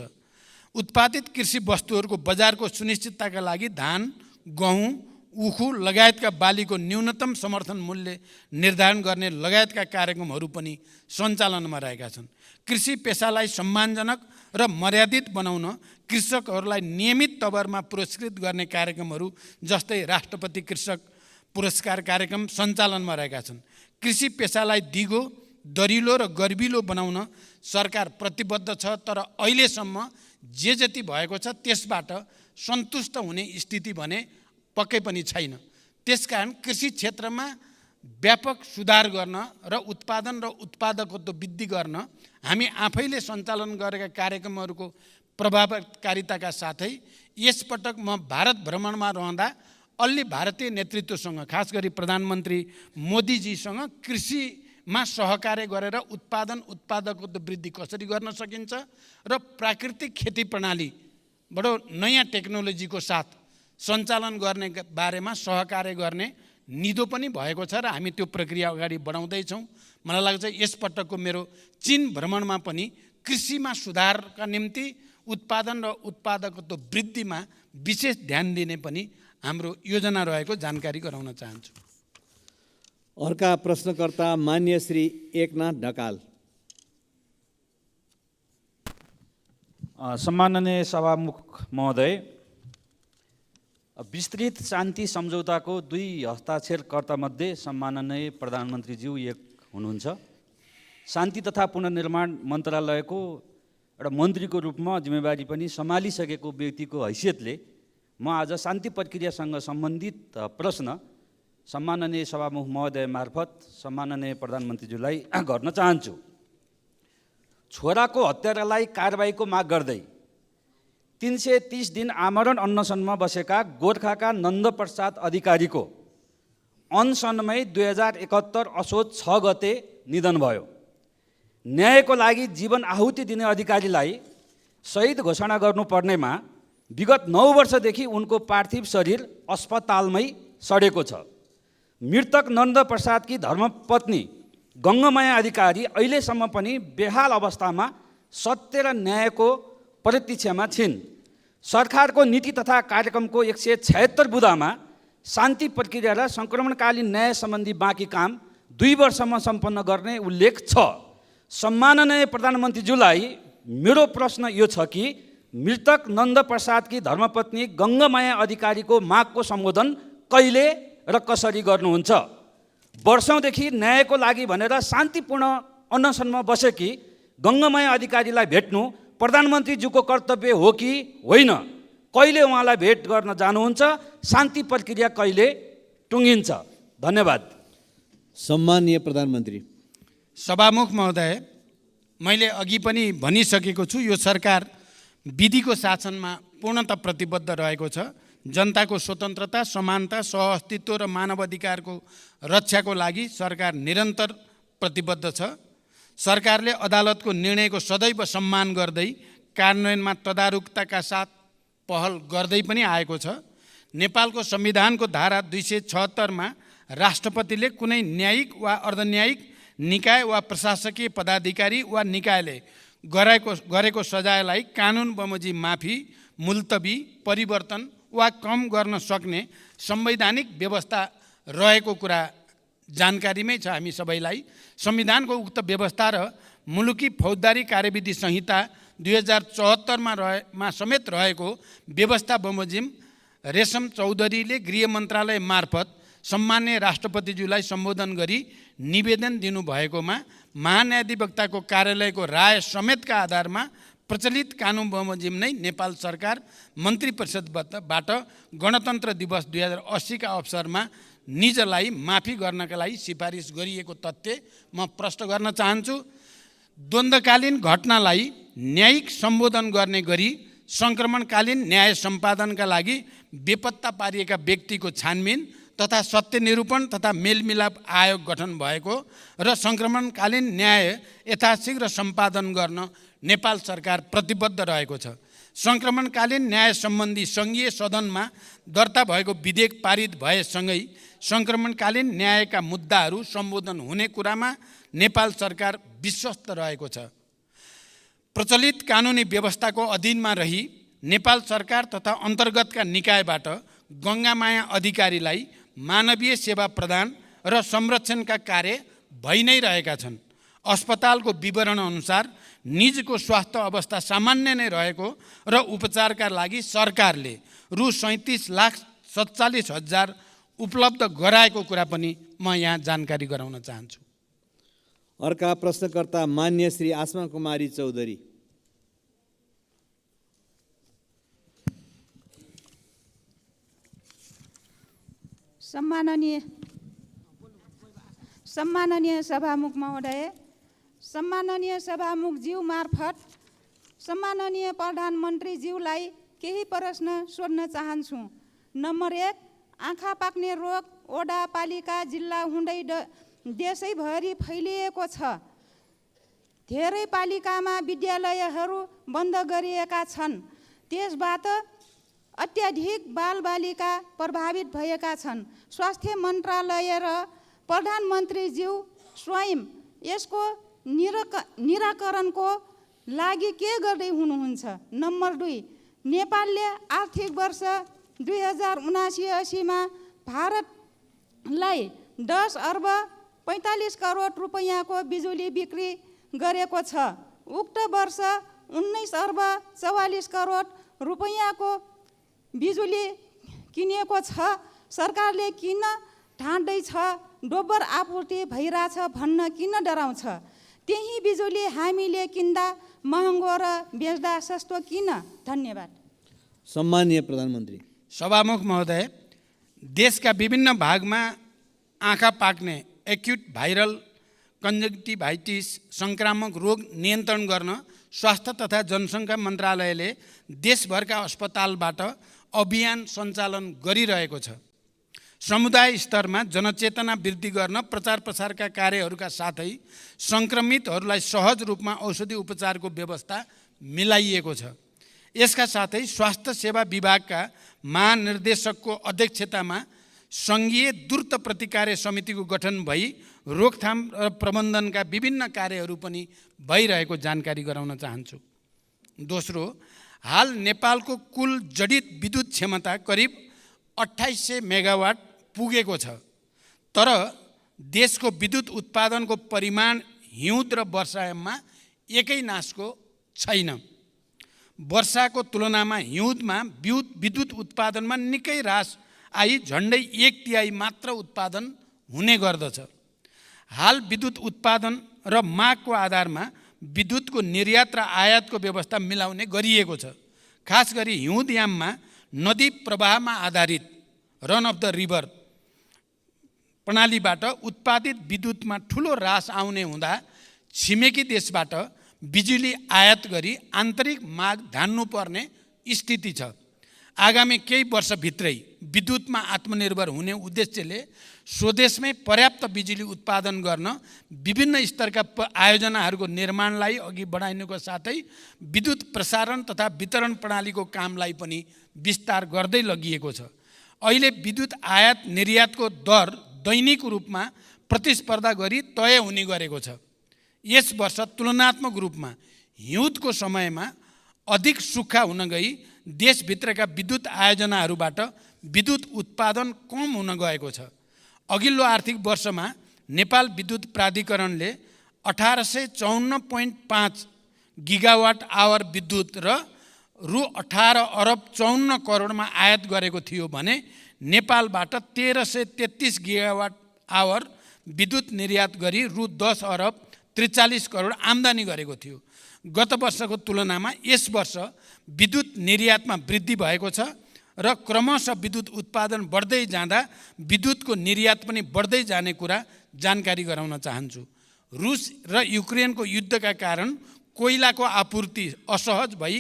उत्पादित कृषि वस्तुहरूको बजारको सुनिश्चितताका लागि धान, गहुँ, उखु लगायतका बालीको न्यूनतम समर्थन मूल्य निर्धारण गर्ने लगायतका कार्यक्रमहरू पनि सञ्चालनमा रहेका छन्। कृषि पेसालाई सम्मानजनक र मर्यादित बनाउन कृषकहरूलाई नियमित तवरमा पुरस्कृत गर्ने कार्यक्रमहरू जस्तै राष्ट्रपति कृषक पुरस्कार कार्यक्रम सञ्चालनमा रहेका छन्। कृषि पेसालाई दिगो, दरिलो र गर्विलो बनाउन सरकार प्रतिबद्ध छ, तर अहिलेसम्म जे जति भएको छ त्यसबाट सन्तुष्ट हुने स्थिति भने पक्कै पनि छैन। त्यसकारण कृषि क्षेत्रमा व्यापक सुधार गर्न र उत्पादन र उत्पादकत्व वृद्धि गर्न हामी आफैले सञ्चालन गरेका कार्यक्रमहरूको प्रभावकारिताका साथै यसपटक म भारत भ्रमणमा रहँदा अलि भारतीय नेतृत्वसँग, खास गरी प्रधानमन्त्री मोदीजीसँग कृषिमा सहकार्य गरेर उत्पादकत्व वृद्धि कसरी गर्न सकिन्छ र प्राकृतिक खेती प्रणाली बडो नयाँ टेक्नोलोजीको साथ सञ्चालन गर्ने बारेमा सहकार्य गर्ने निधो पनि भएको छ र हामी त्यो प्रक्रिया अगाडि बढाउँदैछौँ। मलाई लाग्छ यसपटकको मेरो चीन भ्रमणमा पनि कृषिमा सुधारका निम्ति उत्पादन र उत्पादकत्व वृद्धिमा विशेष ध्यान दिने पनि हाम्रो योजना रहेको जानकारी गराउन चाहन्छु। अर्का प्रश्नकर्ता मान्य श्री एकनाथ ढकाल। सम्माननीय सभामुख महोदय, विस्तृत शान्ति सम्झौताको 2 हस्ताक्षरकर्तामध्ये सम्माननीय प्रधानमन्त्रीज्यू एक हुनुहुन्छ। शान्ति तथा पुनर्निर्माण मन्त्रालयको एउटा मन्त्रीको रूपमा जिम्मेवारी पनि सम्हालिसकेको व्यक्तिको हैसियतले म आज शान्ति प्रक्रियासँग सम्बन्धित प्रश्न सम्माननीय सभामुख महोदय मार्फत सम्माननीय प्रधानमन्त्रीज्यूलाई गर्न चाहन्छु। छोराको हत्यारालाई कारबाहीको माग गर्दै 330 दिन आमरण अनसनमा बसेका गोर्खाका नन्दप्रसाद अधिकारीको अनसनमै 2071 असोज 6 गते निधन भयो। न्यायको लागि जीवन आहुति दिने अधिकारीलाई शहीद घोषणा गर्नुपर्नेमा विगत 9 वर्षदेखि उनको पार्थिव शरीर अस्पतालमै सडेको छ। मृतक नन्दप्रसादकी धर्मपत्नी गङ्गमाया अधिकारी अहिलेसम्म पनि बेहाल अवस्थामा सत्य र न्यायको प्रतीक्षामा छिन्। सरकारको नीति तथा कार्यक्रमको 176 बुँदामा शान्ति प्रक्रिया र सङ्क्रमणकालीन न्याय सम्बन्धी बाँकी काम 2 वर्षमा सम्पन्न गर्ने उल्लेख छ। सम्माननीय प्रधानमन्त्रीज्यूलाई मेरो प्रश्न यो छ कि मृतक नन्दप्रसादकी धर्मपत्नी गङ्गमाया अधिकारीको मागको सम्बोधन कहिले र कसरी गर्नुहुन्छ? वर्षौँदेखि न्यायको लागि भनेर शान्तिपूर्ण अनसनमा बसेकी गङ्गमाया अधिकारीलाई भेट्नु प्रधानमन्त्रीज्यूको कर्तव्य हो कि होइन? कहिले उहाँलाई भेट गर्न जानुहुन्छ? शान्ति प्रक्रिया कहिले टुङ्गिन्छ? धन्यवाद। सम्माननीय प्रधानमन्त्री। सभामुख महोदय, मैले अघि पनि भनिसकेको छु, यो सरकार विधिको शासनमा पूर्णतः प्रतिबद्ध रहेको छ। जनताको स्वतन्त्रता, समानता, सहअस्तित्व र मानवाधिकारको रक्षाको लागि सरकार निरन्तर प्रतिबद्ध छ। सरकारले अदालतको निर्णयको सदैव सम्मान गर्दै कार्यान्वयनमा तदारुकताका साथ पहल गर्दै पनि आएको छ। नेपालको संविधानको धारा 276 राष्ट्रपतिले कुनै न्यायिक वा अर्धन्यायिक निकाय वा प्रशासकीय पदाधिकारी वा निकायले गरेको सजायलाई कानुन बमोजिम माफी, मुल्तवी, परिवर्तन वा कम गर्न सक्ने संवैधानिक व्यवस्था रहेको कुरा जानकारीमै छ हामी सबैलाई। संविधानको उक्त व्यवस्था र मुलुकी फौजदारी कार्यविधि संहिता 2074 मा समेत रहेको व्यवस्था बमोजिम रेशम चौधरीले गृह मन्त्रालय मार्फत सम्माननीय राष्ट्रपतिज्यूलाई सम्बोधन गरी निवेदन दिनुभएकोमा महान्यायाधिवक्ताको कार्यालयको राय समेतका आधारमा प्रचलित कानुन बमोजिम नै नेपाल सरकार मन्त्री परिषदबाट गणतन्त्र दिवस 2080 का अवसरमा निजलाई माफी गर्नका लागि सिफारिस गरिएको तथ्य म प्रश्न गर्न चाहन्छु। द्वन्द्वकालीन घटनालाई न्यायिक सम्बोधन गर्ने गरी सङ्क्रमणकालीन न्याय सम्पादनका लागि बेपत्ता पारिएका व्यक्तिको छानबिन तथा सत्य निरूपण तथा मेलमिलाप आयोग गठन भएको र सङ्क्रमणकालीन न्याय यथाशीघ्र सम्पादन गर्न नेपाल सरकार प्रतिबद्ध रहेको छ। सङ्क्रमणकालीन न्याय सम्बन्धी सङ्घीय सदनमा दर्ता भएको विधेयक पारित भएसँगै सङ्क्रमणकालीन न्यायका मुद्दाहरू सम्बोधन हुने कुरामा नेपाल सरकार विश्वस्त रहेको छ। प्रचलित कानुनी व्यवस्थाको अधीनमा रही नेपाल सरकार तथा अन्तर्गतका निकायबाट गङ्गामाया अधिकारीलाई मानवीय सेवा प्रदान र संरक्षणका कार्य भइ नै रहेका छन्। अस्पतालको विवरण अनुसार निजको स्वास्थ्य अवस्था सामान्य नै रहेको र उपचारका लागि सरकारले रु 37,47,000 उपलब्ध गराएको कुरा पनि म यहाँ जानकारी गराउन चाहन्छु। अर्का प्रश्नकर्ता मान्य श्री आसमा कुमारी चौधरी। सम्माननीय सभामुख महोदय, सम्माननीय सभामुखज्यू मार्फत सम्माननीय प्रधानमन्त्रीज्यूलाई केही प्रश्न सोध्न चाहन्छु। नम्बर 1, आँखा पाक्ने रोग ओडा पालिका जिल्ला हुँदै देशैभरि फैलिएको छ। धेरै पालिकामा विद्यालयहरू बन्द गरिएका छन्। त्यसबाट अत्याधिक बालबालिका प्रभावित भएका छन्। स्वास्थ्य मन्त्रालय र प्रधानमन्त्रीज्यू स्वयं यसको निराकरणको लागि के गर्दै हुनुहुन्छ? नम्बर 2, नेपालले आर्थिक वर्ष 2079-80 मा भारतलाई 10 अर्ब 45 करोड रुपैयाँको बिजुली बिक्री गरेको छ। उक्त वर्ष 19 अर्ब 44 करोड रुपैयाँको बिजुली किनेको छ। सरकारले किन ठान्दैछ दोब्बर आपूर्ति भइरहेछ भन्न किन डराउँछ? त्यही बिजुली हामीले किन्दा महँगो र बेच्दा सस्तो किन? धन्यवाद। सम्माननीय प्रधानमन्त्री। सभामुख महोदय, देशका विभिन्न भागमा आँखा पाक्ने एक्युट भाइरल कन्जक्टिभाइटिस सङ्क्रामक रोग नियन्त्रण गर्न स्वास्थ्य तथा जनसङ्ख्या मन्त्रालयले देशभरका अस्पतालबाट अभियान सञ्चालन गरिरहेको छ। समुदाय स्तरमा जनचेतना वृद्धि गर्न प्रचार प्रसारका कार्यहरूका साथै सङ्क्रमितहरूलाई सहज रूपमा औषधि उपचारको व्यवस्था मिलाइएको छ। यसका साथै स्वास्थ्य सेवा विभागका महानिर्देशकको अध्यक्षतामा सङ्घीय द्रुत प्रतिकार्य समितिको गठन भई रोकथाम र प्रबन्धनका विभिन्न कार्यहरू पनि भइरहेको जानकारी गराउन चाहन्छु। दोस्रो, हाल नेपालको कुल जडित विद्युत क्षमता करिब 2800 मेगावाट पुगेको छ। तर देशको विद्युत उत्पादनको परिमाण हिउँद र वर्षायाममा एकै नासको छैन। वर्षाको तुलनामा हिउँदमा विद्युत उत्पादनमा निकै ह्रास आई झन्डै 1/3 मात्र उत्पादन हुने गर्दछ। हाल विद्युत उत्पादन र मागको आधारमा विद्युतको निर्यात र आयातको व्यवस्था मिलाउने गरिएको छ। खास गरी हिउँदयाममा नदी प्रवाहमा आधारित रन अफ द रिभर प्रणालीबाट उत्पादित विद्युतमा ठुलो ह्रास आउने हुँदा छिमेकी देशबाट बिजुली आयात गरी आन्तरिक माग धान्नुपर्ने स्थिति छ। आगामी केही वर्षभित्रै विद्युतमा आत्मनिर्भर हुने उद्देश्यले स्वदेशमै पर्याप्त बिजुली उत्पादन गर्न विभिन्न स्तरका आयोजनाहरूको निर्माणलाई अघि बढाइनुको साथै विद्युत प्रसारण तथा वितरण प्रणालीको कामलाई पनि विस्तार गर्दै लगिएको छ। अहिले विद्युत आयात निर्यातको दर दैनिक रूपमा प्रतिस्पर्धा गरी तय हुने गरेको छ। यस वर्ष तुलनात्मक रूपमा हिउँदको समयमा अधिक सुक्खा हुन गई देशभित्रका विद्युत आयोजनाहरूबाट विद्युत उत्पादन कम हुन गएको छ। अघिल्लो आर्थिक वर्षमा नेपाल विद्युत प्राधिकरणले 1854.5 गिगावाट आवर विद्युत र रु 18 अर्ब 54 करोडमा आयात गरेको थियो भने नेपालबाट 1333 गिगावाट आवर विद्युत निर्यात गरी रु 10 अरब 43 करोड आम्दानी गरेको थियो। गत वर्षको तुलनामा यस वर्ष विद्युत निर्यातमा वृद्धि भएको छ र क्रमशः विद्युत उत्पादन बढ्दै जाँदा विद्युतको निर्यात पनि बढ्दै जाने कुरा जानकारी गराउन चाहन्छु। रुस र युक्रेनको युद्धका कारण कोइलाको आपूर्ति असहज भई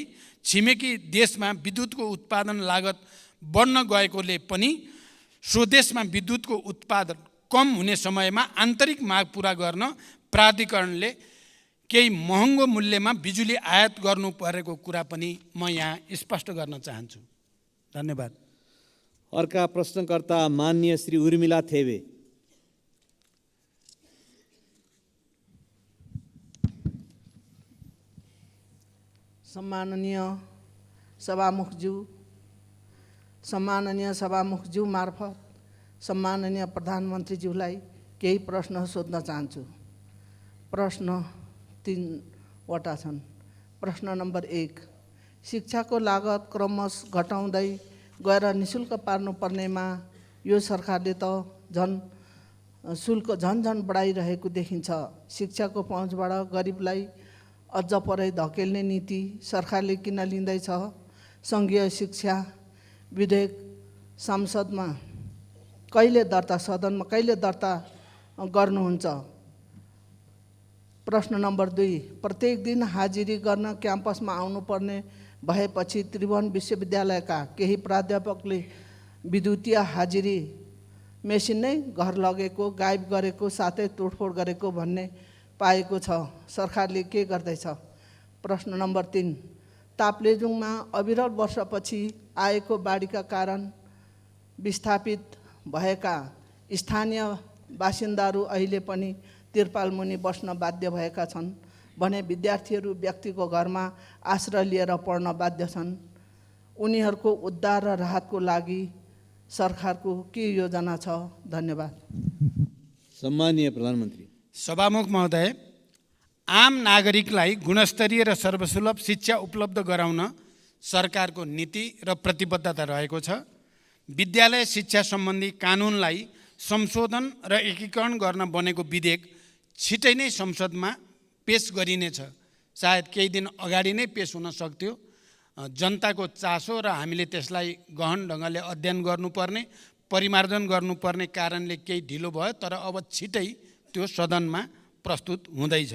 छिमेकी देशमा विद्युतको उत्पादन लागत बढ्न गएकोले पनि स्वदेशमा विद्युतको उत्पादन कम हुने समयमा आन्तरिक माग पूरा गर्न प्राधिकरणले केही महँगो मूल्यमा बिजुली आयात गर्नु परेको कुरा पनि म यहाँ स्पष्ट गर्न चाहन्छु। धन्यवाद। अर्का प्रश्नकर्ता माननीय श्री उर्मिला थेबे। सम्माननीय सभामुखज्यू मार्फत सम्माननीय प्रधानमन्त्रीज्यूलाई केही प्रश्न सोध्न चाहन्छु। प्रश्न 3 वटा छन्। प्रश्न नम्बर 1, शिक्षाको लागत क्रमशः घटाउँदै गएर निशुल्क पार्नुपर्नेमा यो सरकारले त शुल्क झन बढाइरहेको देखिन्छ। शिक्षाको पहुँचबाट गरिबलाई अझ परै धकेल्ने नीति सरकारले किन लिँदैछ? सङ्घीय शिक्षा विधेयक संसदमा सदनमा कहिले दर्ता गर्नुहुन्छ? प्रश्न नम्बर 2, प्रत्येक दिन हाजिरी गर्न क्याम्पसमा आउनुपर्ने भएपछि त्रिभुवन विश्वविद्यालयका केही प्राध्यापकले विद्युतीय हाजिरी मेसिन नै घर लगेको, गायब गरेको, साथै तोडफोड गरेको भन्ने पाएको छ। सरकारले के गर्दैछ? प्रश्न नम्बर 3, ताप्लेजुङमा अविरल वर्षपछि आएको बाढीका कारण विस्थापित भएका स्थानीय बासिन्दाहरू अहिले पनि तिरपाल मुनि बस्न बाध्य भएका छन् भने विद्यार्थीहरू व्यक्तिको घरमा आश्रय लिएर पढ्न बाध्य छन्। उनीहरूको उद्धार र राहतको लागि सरकारको के योजना छ? धन्यवाद। सम्माननीय प्रधानमन्त्री। सभामुख महोदय, आम नागरिकलाई गुणस्तरीय र सर्वसुलभ शिक्षा उपलब्ध गराउन सरकारको नीति र प्रतिबद्धता रहेको छ। विद्यालय शिक्षा सम्बन्धी कानुनलाई संशोधन र एकीकरण गर्न बनेको विधेयक छिटै नै संसदमा पेश गरिनेछ। सायद केही दिन अगाडि नै पेश हुन सक्थ्यो। जनताको चासो र हामीले त्यसलाई गहन ढङ्गले अध्ययन गर्नुपर्ने, परिमार्जन गर्नुपर्ने कारणले केही ढिलो भयो, तर अब छिटै त्यो सदनमा प्रस्तुत हुँदैछ।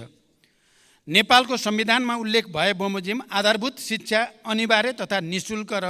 नेपालको संविधानमा उल्लेख भए बमोजिम आधारभूत शिक्षा अनिवार्य तथा निशुल्क र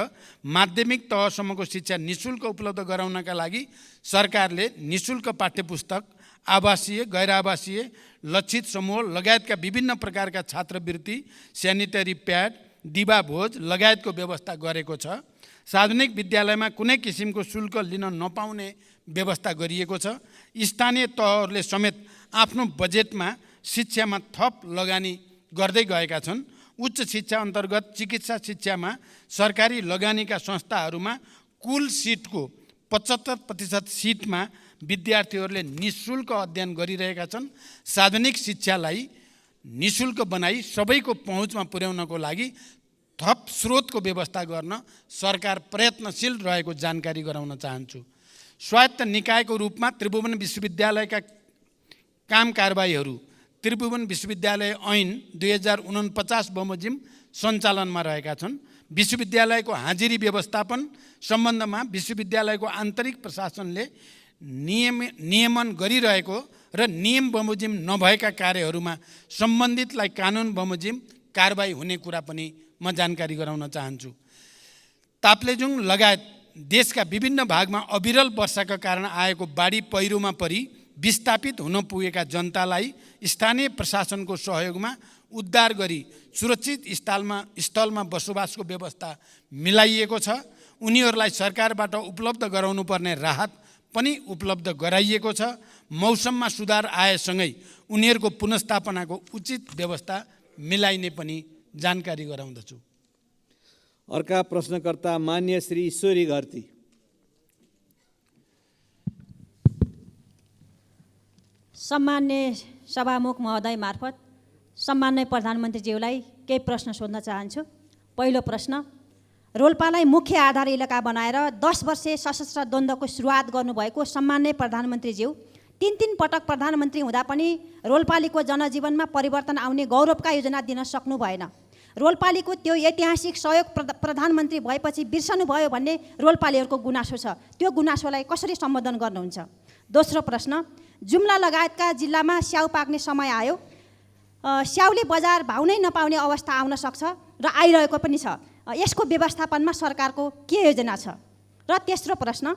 माध्यमिक तहसम्मको शिक्षा निशुल्क उपलब्ध गराउनका लागि सरकारले निशुल्क पाठ्यपुस्तक, आवासीय, गैर आवासीय, लक्षित समूह लगायतका विभिन्न प्रकारका छात्रवृत्ति, स्यानिटरी प्याड, दिवा भोज लगायतको व्यवस्था गरेको छ। सार्वजनिक विद्यालयमा कुनै किसिमको शुल्क लिन नपाउने व्यवस्था गरिएको छ। स्थानीय तहहरूले समेत आफ्नो बजेटमा शिक्षामा थप लगानी गर्दै गएका छन्। उच्च शिक्षा अन्तर्गत चिकित्सा शिक्षामा सरकारी लगानीका संस्थाहरूमा कुल सिटको 75% सिटमा विद्यार्थीहरूले निशुल्क अध्ययन गरिरहेका छन्। सार्वजनिक शिक्षालाई निशुल्क बनाई सबैको पहुँचमा पुर्याउनको लागि थप स्रोतको व्यवस्था गर्न सरकार प्रयत्नशील रहेको जानकारी गराउन चाहन्छु। स्वायत्त निकायको रूपमा त्रिभुवन विश्वविद्यालयका काम कारबाहीहरू त्रिभुवन विश्वविद्यालय ऐन 2049 बमोजिम सञ्चालनमा रहेका छन्। विश्वविद्यालयको हाजिरी व्यवस्थापन सम्बन्धमा विश्वविद्यालयको आन्तरिक प्रशासनले नियमन गरिरहेको र नियम बमोजिम नभएका कार्यहरूमा सम्बन्धितलाई कानुन बमोजिम कारबाही हुने कुरा पनि म जानकारी गराउन चाहन्छु। ताप्लेजुङ लगायत देशका विभिन्न भागमा अविरल वर्षाका कारण आएको बाढी पहिरोमा परि विस्थापित हुन पुगेका जनतालाई स्थानीय प्रशासनको सहयोगमा उद्धार गरी सुरक्षित स्थलमा बसोबासको व्यवस्था मिलाइएको छ। उनीहरूलाई सरकारबाट उपलब्ध गराउनुपर्ने राहत पनि उपलब्ध गराइएको छ। मौसममा सुधार आएसँगै उनीहरूको पुनर्स्थापनाको उचित व्यवस्था मिलाइने पनि जानकारी गराउँदछु। अर्का प्रश्नकर्ता मान्य श्री ईश्वरी घरती। सम्मान्य सभामुख महोदय मार्फत सम्मान्य प्रधानमन्त्रीज्यूलाई केही प्रश्न सोध्न चाहन्छु। पहिलो प्रश्न, रोल्पालाई मुख्य आधार इलाका बनाएर 10 वर्षे सशस्त्र द्वन्द्वको सुरुवात गर्नुभएको सम्माननीय प्रधानमन्त्रीज्यू 3 पटक प्रधानमन्त्री हुँदा पनि रोल्पालीको जनजीवनमा परिवर्तन आउने गौरवका योजना दिन सक्नु भएन। रोल्पालीको त्यो ऐतिहासिक सहयोग प्रधानमन्त्री भएपछि बिर्सनुभयो भन्ने रोल्पालीहरूको गुनासो छ। त्यो गुनासोलाई कसरी सम्बोधन गर्नुहुन्छ? दोस्रो प्रश्न, जुम्ला लगायतका जिल्लामा स्याउ पाक्ने समय आयो। स्याउले बजार भाउ नै नपाउने अवस्था आउन सक्छ र आइरहेको पनि छ। यसको व्यवस्थापनमा सरकारको के योजना छ? र तेस्रो प्रश्न,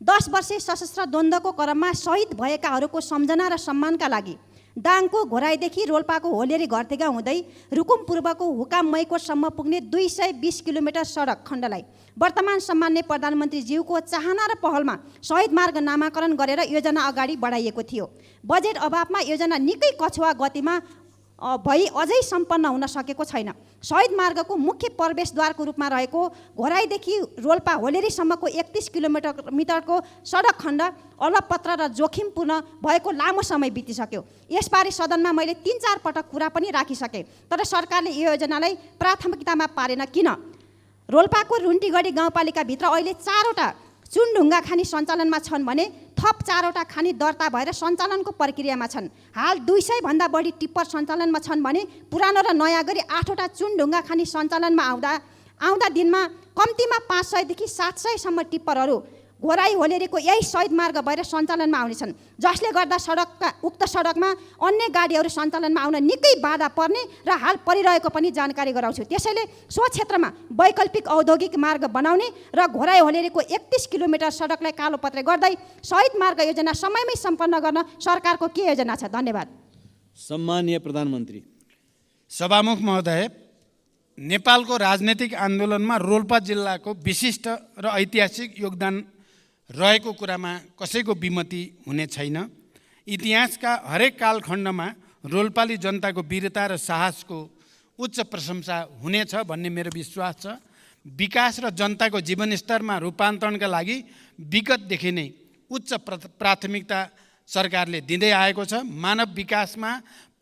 10 वर्षे सशस्त्र द्वन्द्वको क्रममा शहीद भएकाहरूको सम्झना र सम्मानका लागि दाङको घोराईदेखि रोल्पाको होलेरी घरतेगा हुँदै रुकुम पूर्वको हुकाम मैकोटसम्म पुग्ने 220 किलोमिटर सडक खण्डलाई वर्तमान सम्माननीय प्रधानमन्त्रीज्यूको चाहना र पहलमा शहीद मार्ग नामाकरण गरेर योजना अगाडि बढाइएको थियो। बजेट अभावमा योजना निकै कछुवा गतिमा भई अझै सम्पन्न हुन सकेको छैन। शहीद मार्गको मुख्य प्रवेशद्वारको रूपमा रहेको घोराईदेखि रोल्पा होलेरीसम्मको 31 किलोमिटरको सडक खण्ड अलपत्र र जोखिमपूर्ण भएको लामो समय बितिसक्यो। यसबारे सदनमा मैले 3-4 पटक कुरा पनि राखिसकेँ, तर सरकारले यो योजनालाई प्राथमिकतामा पारेन किन? रोल्पाको रुन्टीगढी गाउँपालिकाभित्र अहिले 4वटा चुनढुङ्गा खानी सञ्चालनमा छन् भने थप 4वटा खानी दर्ता भएर सञ्चालनको प्रक्रियामा छन्। हाल 200 भन्दा बढी टिप्पर सञ्चालनमा छन् भने पुरानो र नयाँ गरी 8वटा चुनढुङ्गा खानी सञ्चालनमा आउँदा दिनमा कम्तीमा 500 देखि 700 सम्म टिप्परहरू घोराई होलेरीको यही शहीद मार्ग भएर सञ्चालनमा आउनेछन्, जसले गर्दा उक्त सडकमा अन्य गाडीहरू सञ्चालनमा आउन निकै बाधा पर्ने र हाल परिरहेको पनि जानकारी गराउँछु। त्यसैले सो क्षेत्रमा वैकल्पिक औद्योगिक मार्ग बनाउने र घोराई होलेरीको 31 किलोमिटर सडकलाई कालोपत्रे गर्दै शहीद मार्ग योजना समयमै सम्पन्न गर्न सरकारको के योजना छ? धन्यवाद। सम्माननीय प्रधानमन्त्री। सभामुख महोदय, नेपालको राजनैतिक आन्दोलनमा रोल्पा जिल्लाको विशिष्ट र ऐतिहासिक योगदान रहेको कुरामा कसैको विमति हुने छैन। इतिहासका हरेक कालखण्डमा रोल्पाली जनताको वीरता र साहसको उच्च प्रशंसा हुनेछ भन्ने मेरो विश्वास छ। विकास र जनताको जीवनस्तरमा रूपान्तरणका लागि विगतदेखि नै उच्च प्राथमिकता सरकारले दिँदै आएको छ। मानव विकासमा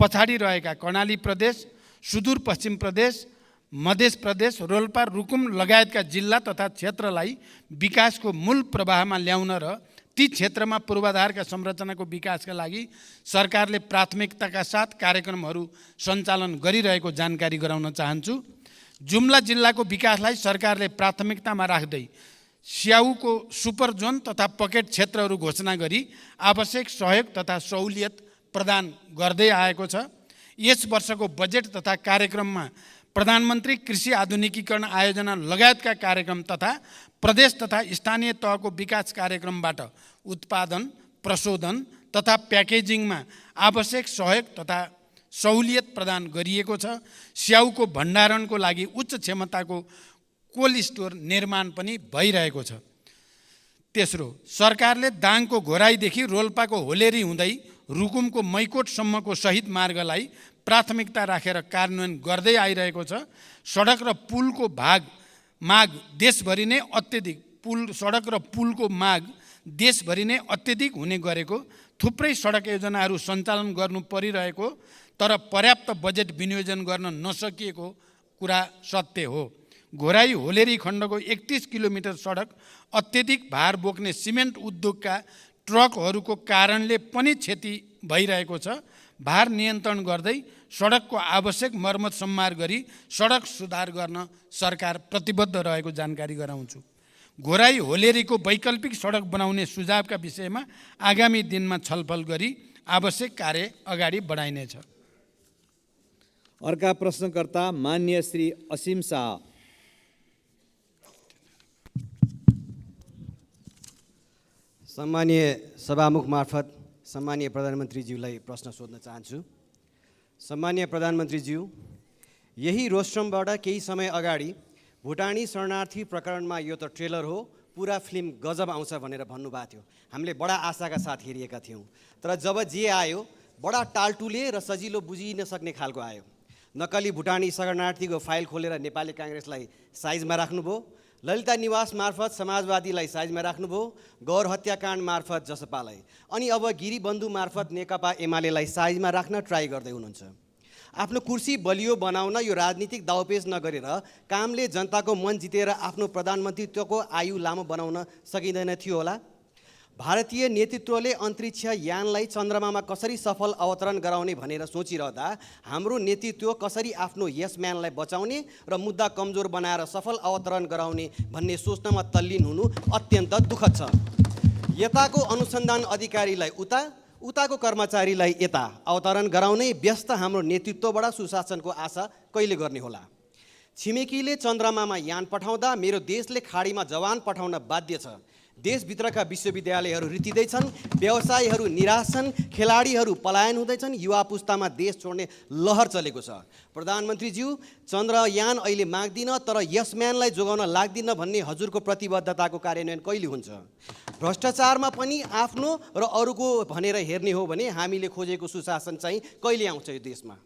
पछाडि रहेका कर्णाली प्रदेश, सुदूरपश्चिम प्रदेश, मध्य प्रदेश, रोल्पा, रुकुम लगायतका जिल्ला तथा क्षेत्रलाई विकासको मूल प्रवाहमा ल्याउन र ती क्षेत्रमा पूर्वाधारका संरचनाको विकासका लागि सरकारले प्राथमिकताका साथ कार्यक्रमहरू सञ्चालन गरिरहेको जानकारी गराउन चाहन्छु। जुम्ला जिल्लाको विकासलाई सरकारले प्राथमिकतामा राख्दै स्याउको सुपर जोन तथा पकेट क्षेत्रहरू घोषणा गरी आवश्यक सहयोग तथा सहुलियत प्रदान गर्दै आएको छ। यस वर्षको बजेट तथा कार्यक्रममा प्रधानमन्त्री कृषि आधुनिकीकरण आयोजना लगायतका कार्यक्रम तथा प्रदेश तथा स्थानीय तहको विकास कार्यक्रमबाट उत्पादन, प्रशोधन तथा प्याकेजिङमा आवश्यक सहयोग तथा सहुलियत प्रदान गरिएको छ। स्याउको भण्डारणको लागि उच्च क्षमताको कोल्ड स्टोर निर्माण पनि भइरहेको छ। तेस्रो, सरकारले दाङको घोराईदेखि रोल्पाको होलेरी हुँदै रुकुमको मैकोटसम्मको शहीद मार्गलाई प्राथमिकता राखेर कार्यान्वयन गर्दै आइरहेको छ। सडक र पुलको माग देशभरि नै सडक र पुलको माग देशभरि नै अत्यधिक हुने गरेको, थुप्रै सडक योजनाहरू सञ्चालन गर्नु परिरहेको तर पर्याप्त बजेट विनियोजन गर्न नसकिएको कुरा सत्य हो। घोराई होलेरी खण्डको 31 किलोमिटर सडक अत्यधिक भार बोक्ने सिमेन्ट उद्योगका ट्रकहरूको कारणले पनि क्षति भइरहेको छ। भार नियन्त्रण गर्दै सडकको आवश्यक मर्मत सम्मार गरी सडक सुधार गर्न सरकार प्रतिबद्ध रहेको जानकारी गराउँछु। घोराई होलेरीको वैकल्पिक सडक बनाउने सुझावका विषयमा आगामी दिनमा छलफल गरी आवश्यक कार्य अगाडि बढाइनेछ। अर्का प्रश्नकर्ता माननीय श्री असीम शाह। सम्मानीय सभामुख मार्फत सम्मानीय प्रधानमन्त्रीज्यूलाई प्रश्न सोध्न चाहन्छु। सम्मानीय प्रधानमन्त्रीज्यू, यही रोस्ट्रमबाट केही समय अगाडि भुटानी शरणार्थी प्रकरणमा यो त ट्रेलर हो, पुरा फिल्म गजब आउँछ भनेर भन्नुभएको थियो। हामीले बडा आशाका साथ हेरिएका थियौँ, तर जब जे आयो बडा टालटुले र सजिलो बुझिन सक्ने खालको आयो। नक्कली भुटानी शरणार्थीको फाइल खोलेर नेपाली काङ्ग्रेसलाई साइजमा राख्नुभयो, ललिता निवास मार्फत समाजवादीलाई साइजमा राख्नुभयो, गौर हत्याकाण्ड मार्फत जसपालाई, अनि अब गिरिबन्धु मार्फत नेकपा एमालेलाई साइजमा राख्न ट्राई गर्दै हुनुहुन्छ। आफ्नो कुर्सी बलियो बनाउन यो राजनीतिक दाउपेच नगरेर कामले जनताको मन जितेर आफ्नो प्रधानमन्त्रीत्वको आयु लामो बनाउन सकिँदैन थियो होला? भारतीय नेतृत्वले अन्तरिक्ष यानलाई चन्द्रमामा कसरी सफल अवतरण गराउने भनेर सोचिरहँदा हाम्रो नेतृत्व कसरी आफ्नो यस म्यानलाई बचाउने र मुद्दा कमजोर बनाएर सफल अवतरण गराउने भन्ने सोच्नमा तल्लीन हुनु अत्यन्त दुःखद छ। यताको अनुसन्धान अधिकारीलाई उताको कर्मचारीलाई यता अवतरण गराउने व्यस्त हाम्रो नेतृत्वबाट सुशासनको आशा कहिले गर्ने होला? छिमेकीले चन्द्रमामा यान पठाउँदा मेरो देशले खाडीमा जवान पठाउन बाध्य छ। देशभित्रका विश्वविद्यालयहरू रित्तिँदैछन्, व्यवसायीहरू निराश छन्, खेलाडीहरू पलायन हुँदैछन्, युवा पुस्तामा देश छोड्ने लहर चलेको छ। प्रधानमन्त्रीज्यू, चन्द्रयान अहिले माग्दिन तर यस म्यानलाई जोगाउन लाग्दिन भन्ने हजुरको प्रतिबद्धताको कार्यान्वयन कहिले हुन्छ? भ्रष्टाचारमा पनि आफ्नो र अरूको भनेर हेर्ने हो भने हामीले खोजेको सुशासन चाहिँ कहिले आउँछ यो देशमा?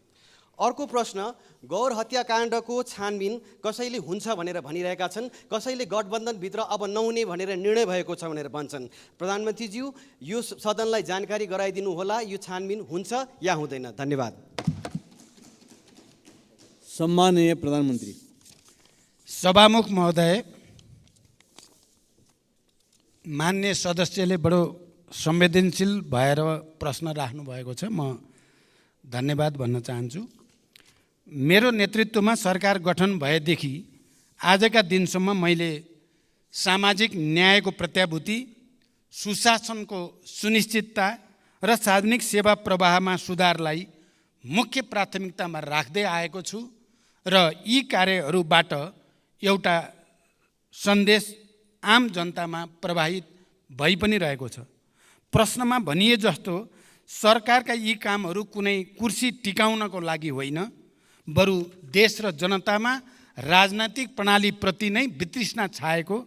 अर्को प्रश्न, गौर हत्याकाण्डको छानबिन कसैले हुन्छ भनेर भनिरहेका छन्, कसैले गठबन्धनभित्र अब नहुने भनेर निर्णय भएको छ भनेर भन्छन्। प्रधानमन्त्रीज्यू, यो सदनलाई जानकारी गराइदिनु होला, यो छानबिन हुन्छ या हुँदैन? धन्यवाद। सम्माननीय प्रधानमन्त्री। सभामुख महोदय, मान्य सदस्यले बडो संवेदनशील भएर प्रश्न राख्नु भएको छ, म धन्यवाद भन्न चाहन्छु। मेरो नेतृत्वमा सरकार गठन भएदेखि आजका दिनसम्म मैले सामाजिक न्यायको प्रत्याभूति, सुशासनको सुनिश्चितता र सार्वजनिक सेवा प्रवाहमा सुधारलाई मुख्य प्राथमिकतामा राख्दै आएको छु र यी कार्यहरूबाट एउटा सन्देश आम जनतामा प्रवाहित भइ पनि रहेको छ। प्रश्नमा भनिए जस्तो सरकारका यी कामहरू कुनै कुर्सी टिकाउनको लागि होइन, बरु देश र जनतामा राजनैतिक प्रणालीप्रति नै वितृष्णा छाएको,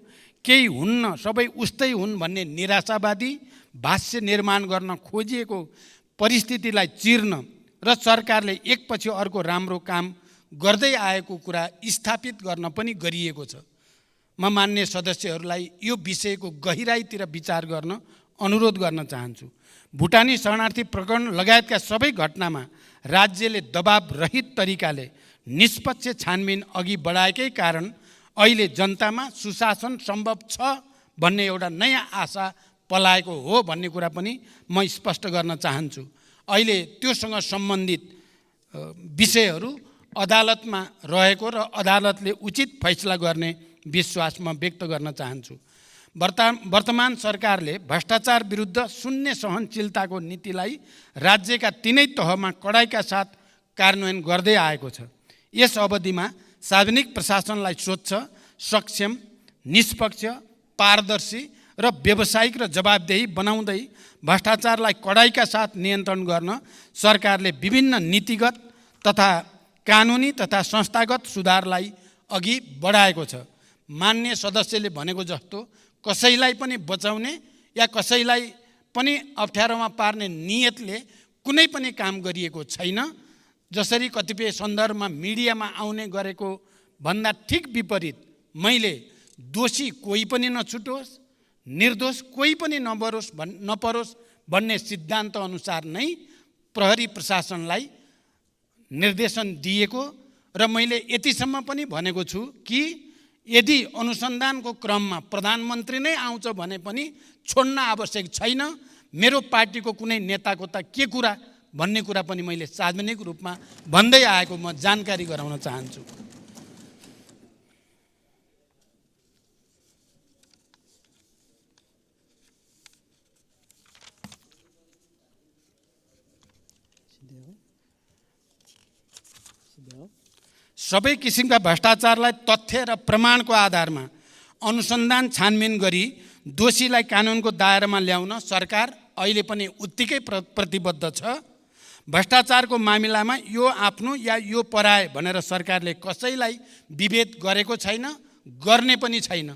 केही हुन्न सबै उस्तै हुन् भन्ने निराशावादी भाष्य निर्माण गर्न खोजिएको परिस्थितिलाई चिर्न र सरकारले एकपछि अर्को राम्रो काम गर्दै आएको कुरा स्थापित गर्न पनि गरिएको छ। म मान्य सदस्यहरूलाई यो विषयको गहिराईतिर विचार गर्न अनुरोध गर्न चाहन्छु। भुटानी शरणार्थी प्रकरण लगायतका सबै घटनामा राज्यले दबाव रहित तरिकाले निष्पक्ष छानबिन अघि बढाएकै कारण अहिले जनतामा सुशासन सम्भव छ भन्ने एउटा नयाँ आशा पलाएको हो भन्ने कुरा पनि म स्पष्ट गर्न चाहन्छु। अहिले त्योसँग सम्बन्धित विषयहरू अदालतमा रहेको र अदालतले उचित फैसला गर्ने विश्वास म व्यक्त गर्न चाहन्छु। वर्तमान सरकारले भ्रष्टाचार विरुद्ध शून्य सहनशीलताको नीतिलाई राज्यका तीनै तहमा कडाइका साथ कार्यान्वयन गर्दै आएको छ। यस अवधिमा सार्वजनिक प्रशासनलाई स्वच्छ, सक्षम, निष्पक्ष, पारदर्शी र व्यावसायिक र जवाबदेही बनाउँदै भ्रष्टाचारलाई कडाइका साथ नियन्त्रण गर्न सरकारले विभिन्न नीतिगत तथा कानुनी तथा संस्थागत सुधारलाई अघि बढाएको छ। मान्य सदस्यले भनेको जस्तो कसैलाई पनि बचाउने या कसैलाई पनि अप्ठ्यारोमा पार्ने नियतले कुनै पनि काम गरिएको छैन। जसरी कतिपय सन्दर्भमा मिडियामा आउने गरेको भन्दा ठिक विपरीत मैले दोषी कोही पनि नछुटोस्, निर्दोष कोही पनि नपरोस् भन्ने सिद्धान्त अनुसार नै प्रहरी प्रशासनलाई निर्देशन दिएको र मैले यतिसम्म पनि भनेको छु कि यदि अनुसन्धानको क्रममा प्रधानमन्त्री नै आउँछ भने पनि छोड्न आवश्यक छैन। मेरो पार्टीको कुनै नेताको त के कुरा भन्ने कुरा पनि मैले सार्वजनिक रूपमा भन्दै आएको म जानकारी गराउन चाहन्छु। सबै किसिमका भ्रष्टाचारलाई तथ्य र प्रमाणको आधारमा अनुसन्धान छानबिन गरी दोषीलाई कानुनको दायरामा ल्याउन सरकार अहिले पनि उत्तिकै प्रतिबद्ध छ। भ्रष्टाचारको मामिलामा यो आफ्नो या यो पराए भनेर सरकारले कसैलाई विभेद गरेको छैन, गर्ने पनि छैन।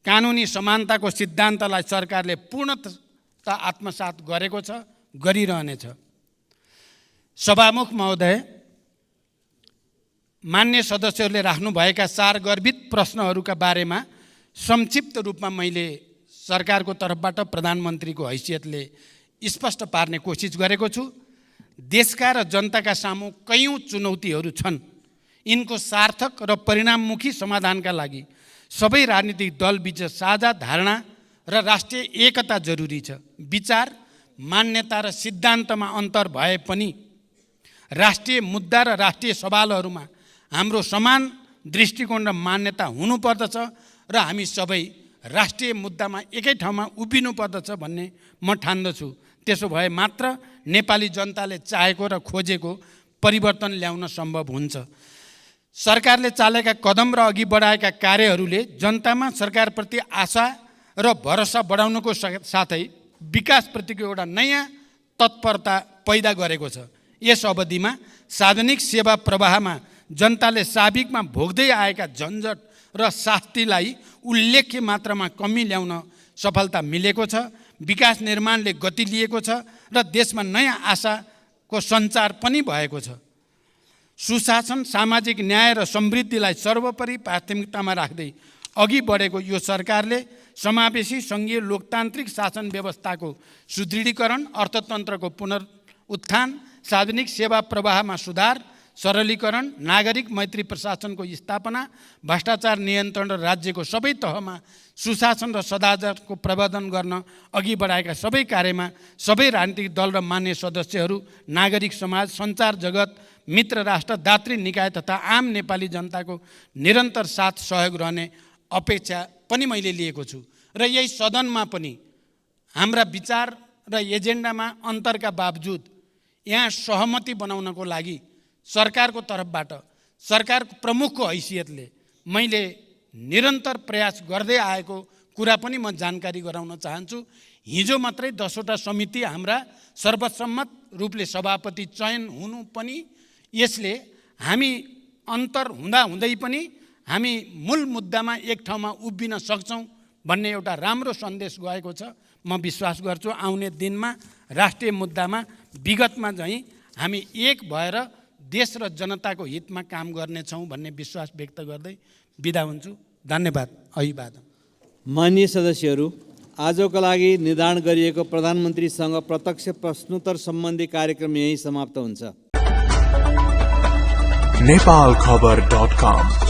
कानुनी समानताको सिद्धान्तलाई सरकारले पूर्णतः आत्मसात गरेको छ, गरिरहनेछ। सभामुख महोदय, मान्य सदस्यहरूले राख्नुभएका सारगर्भित प्रश्नहरूका बारेमा संक्षिप्त रूपमा मैले सरकारको तर्फबाट प्रधानमन्त्रीको हैसियतले स्पष्ट पार्ने कोसिस गरेको छु। देशका र जनताका सामु कयौँ चुनौतीहरू छन्। यिनको सार्थक र परिणाममुखी समाधानका लागि सबै राजनीतिक दलबीच साझा धारणा र राष्ट्रिय एकता जरुरी छ। विचार, मान्यता र सिद्धान्तमा अन्तर भए पनि राष्ट्रिय मुद्दा र राष्ट्रिय सवालहरूमा हाम्रो समान दृष्टिकोण र मान्यता हुनुपर्दछ र हामी सबै राष्ट्रिय मुद्दामा एकै ठाउँमा उभिनुपर्दछ भन्ने म ठान्दछु। त्यसो भए मात्र नेपाली जनताले चाहेको र खोजेको परिवर्तन ल्याउन सम्भव हुन्छ। सरकारले चालेका कदम र अघि बढाएका कार्यहरूले जनतामा सरकारप्रति आशा र भरोसा बढाउनुको साथै विकासप्रतिको एउटा नयाँ तत्परता पैदा गरेको छ। यस अवधिमा सार्वजनिक सेवा प्रवाहमा जनताले साबिकमा भोग्दै आएका झन्झट र शास्तिलाई उल्लेख्य मात्रामा कमी ल्याउन सफलता मिलेको छ। विकास निर्माणले गति लिएको छ र देशमा नयाँ आशाको सञ्चार पनि भएको छ। सुशासन, सामाजिक न्याय र समृद्धिलाई सर्वोपरि प्राथमिकतामा राख्दै अघि बढेको यो सरकारले समावेशी सङ्घीय लोकतान्त्रिक शासन व्यवस्थाको सुदृढीकरण, अर्थतन्त्रको पुनरुत्थान, सार्वजनिक सेवा प्रवाहमा सुधार, सरलीकरण, नागरिक मैत्री प्रशासनको स्थापना, भ्रष्टाचार नियन्त्रण र राज्यको सबै तहमा सुशासन र सदाचारको प्रवर्धन गर्न अघि बढाएका सबै कार्यमा सबै राजनीतिक दल र मान्य सदस्यहरू, नागरिक समाज, सञ्चार जगत, मित्र राष्ट्र, दात्री निकाय तथा आम नेपाली जनताको निरन्तर साथ सहयोग रहने अपेक्षा पनि मैले लिएको छु। र यही सदनमा पनि हाम्रा विचार र एजेन्डामा अन्तरका बावजुद यहाँ सहमति बनाउनको लागि सरकारको तर्फबाट, सरकारको प्रमुखको हैसियतले मैले निरन्तर प्रयास गर्दै आएको कुरा पनि म जानकारी गराउन चाहन्छु। हिजो मात्रै 10वटा समिति हाम्रा सर्वसम्मत रूपले सभापति चयन हुनु पनि यसले हामी अन्तर हुँदाहुँदै पनि हामी मूल मुद्दामा एक ठाउँमा उभिन सक्छौँ भन्ने एउटा राम्रो सन्देश गएको छ। म विश्वास गर्छु आउने दिनमा राष्ट्रिय मुद्दामा विगतमा चाहिँ हामी एक भएर देश र जनताको हितमा काम गर्नेछौँ भन्ने विश्वास व्यक्त गर्दै बिदा हुन्छु। धन्यवाद। अभिवादन। माननीय सदस्यहरू, आजको लागि निर्धारण गरिएको प्रधानमन्त्रीसँग प्रत्यक्ष प्रश्नोत्तर सम्बन्धी कार्यक्रम यही समाप्त हुन्छ। नेपालखबर.com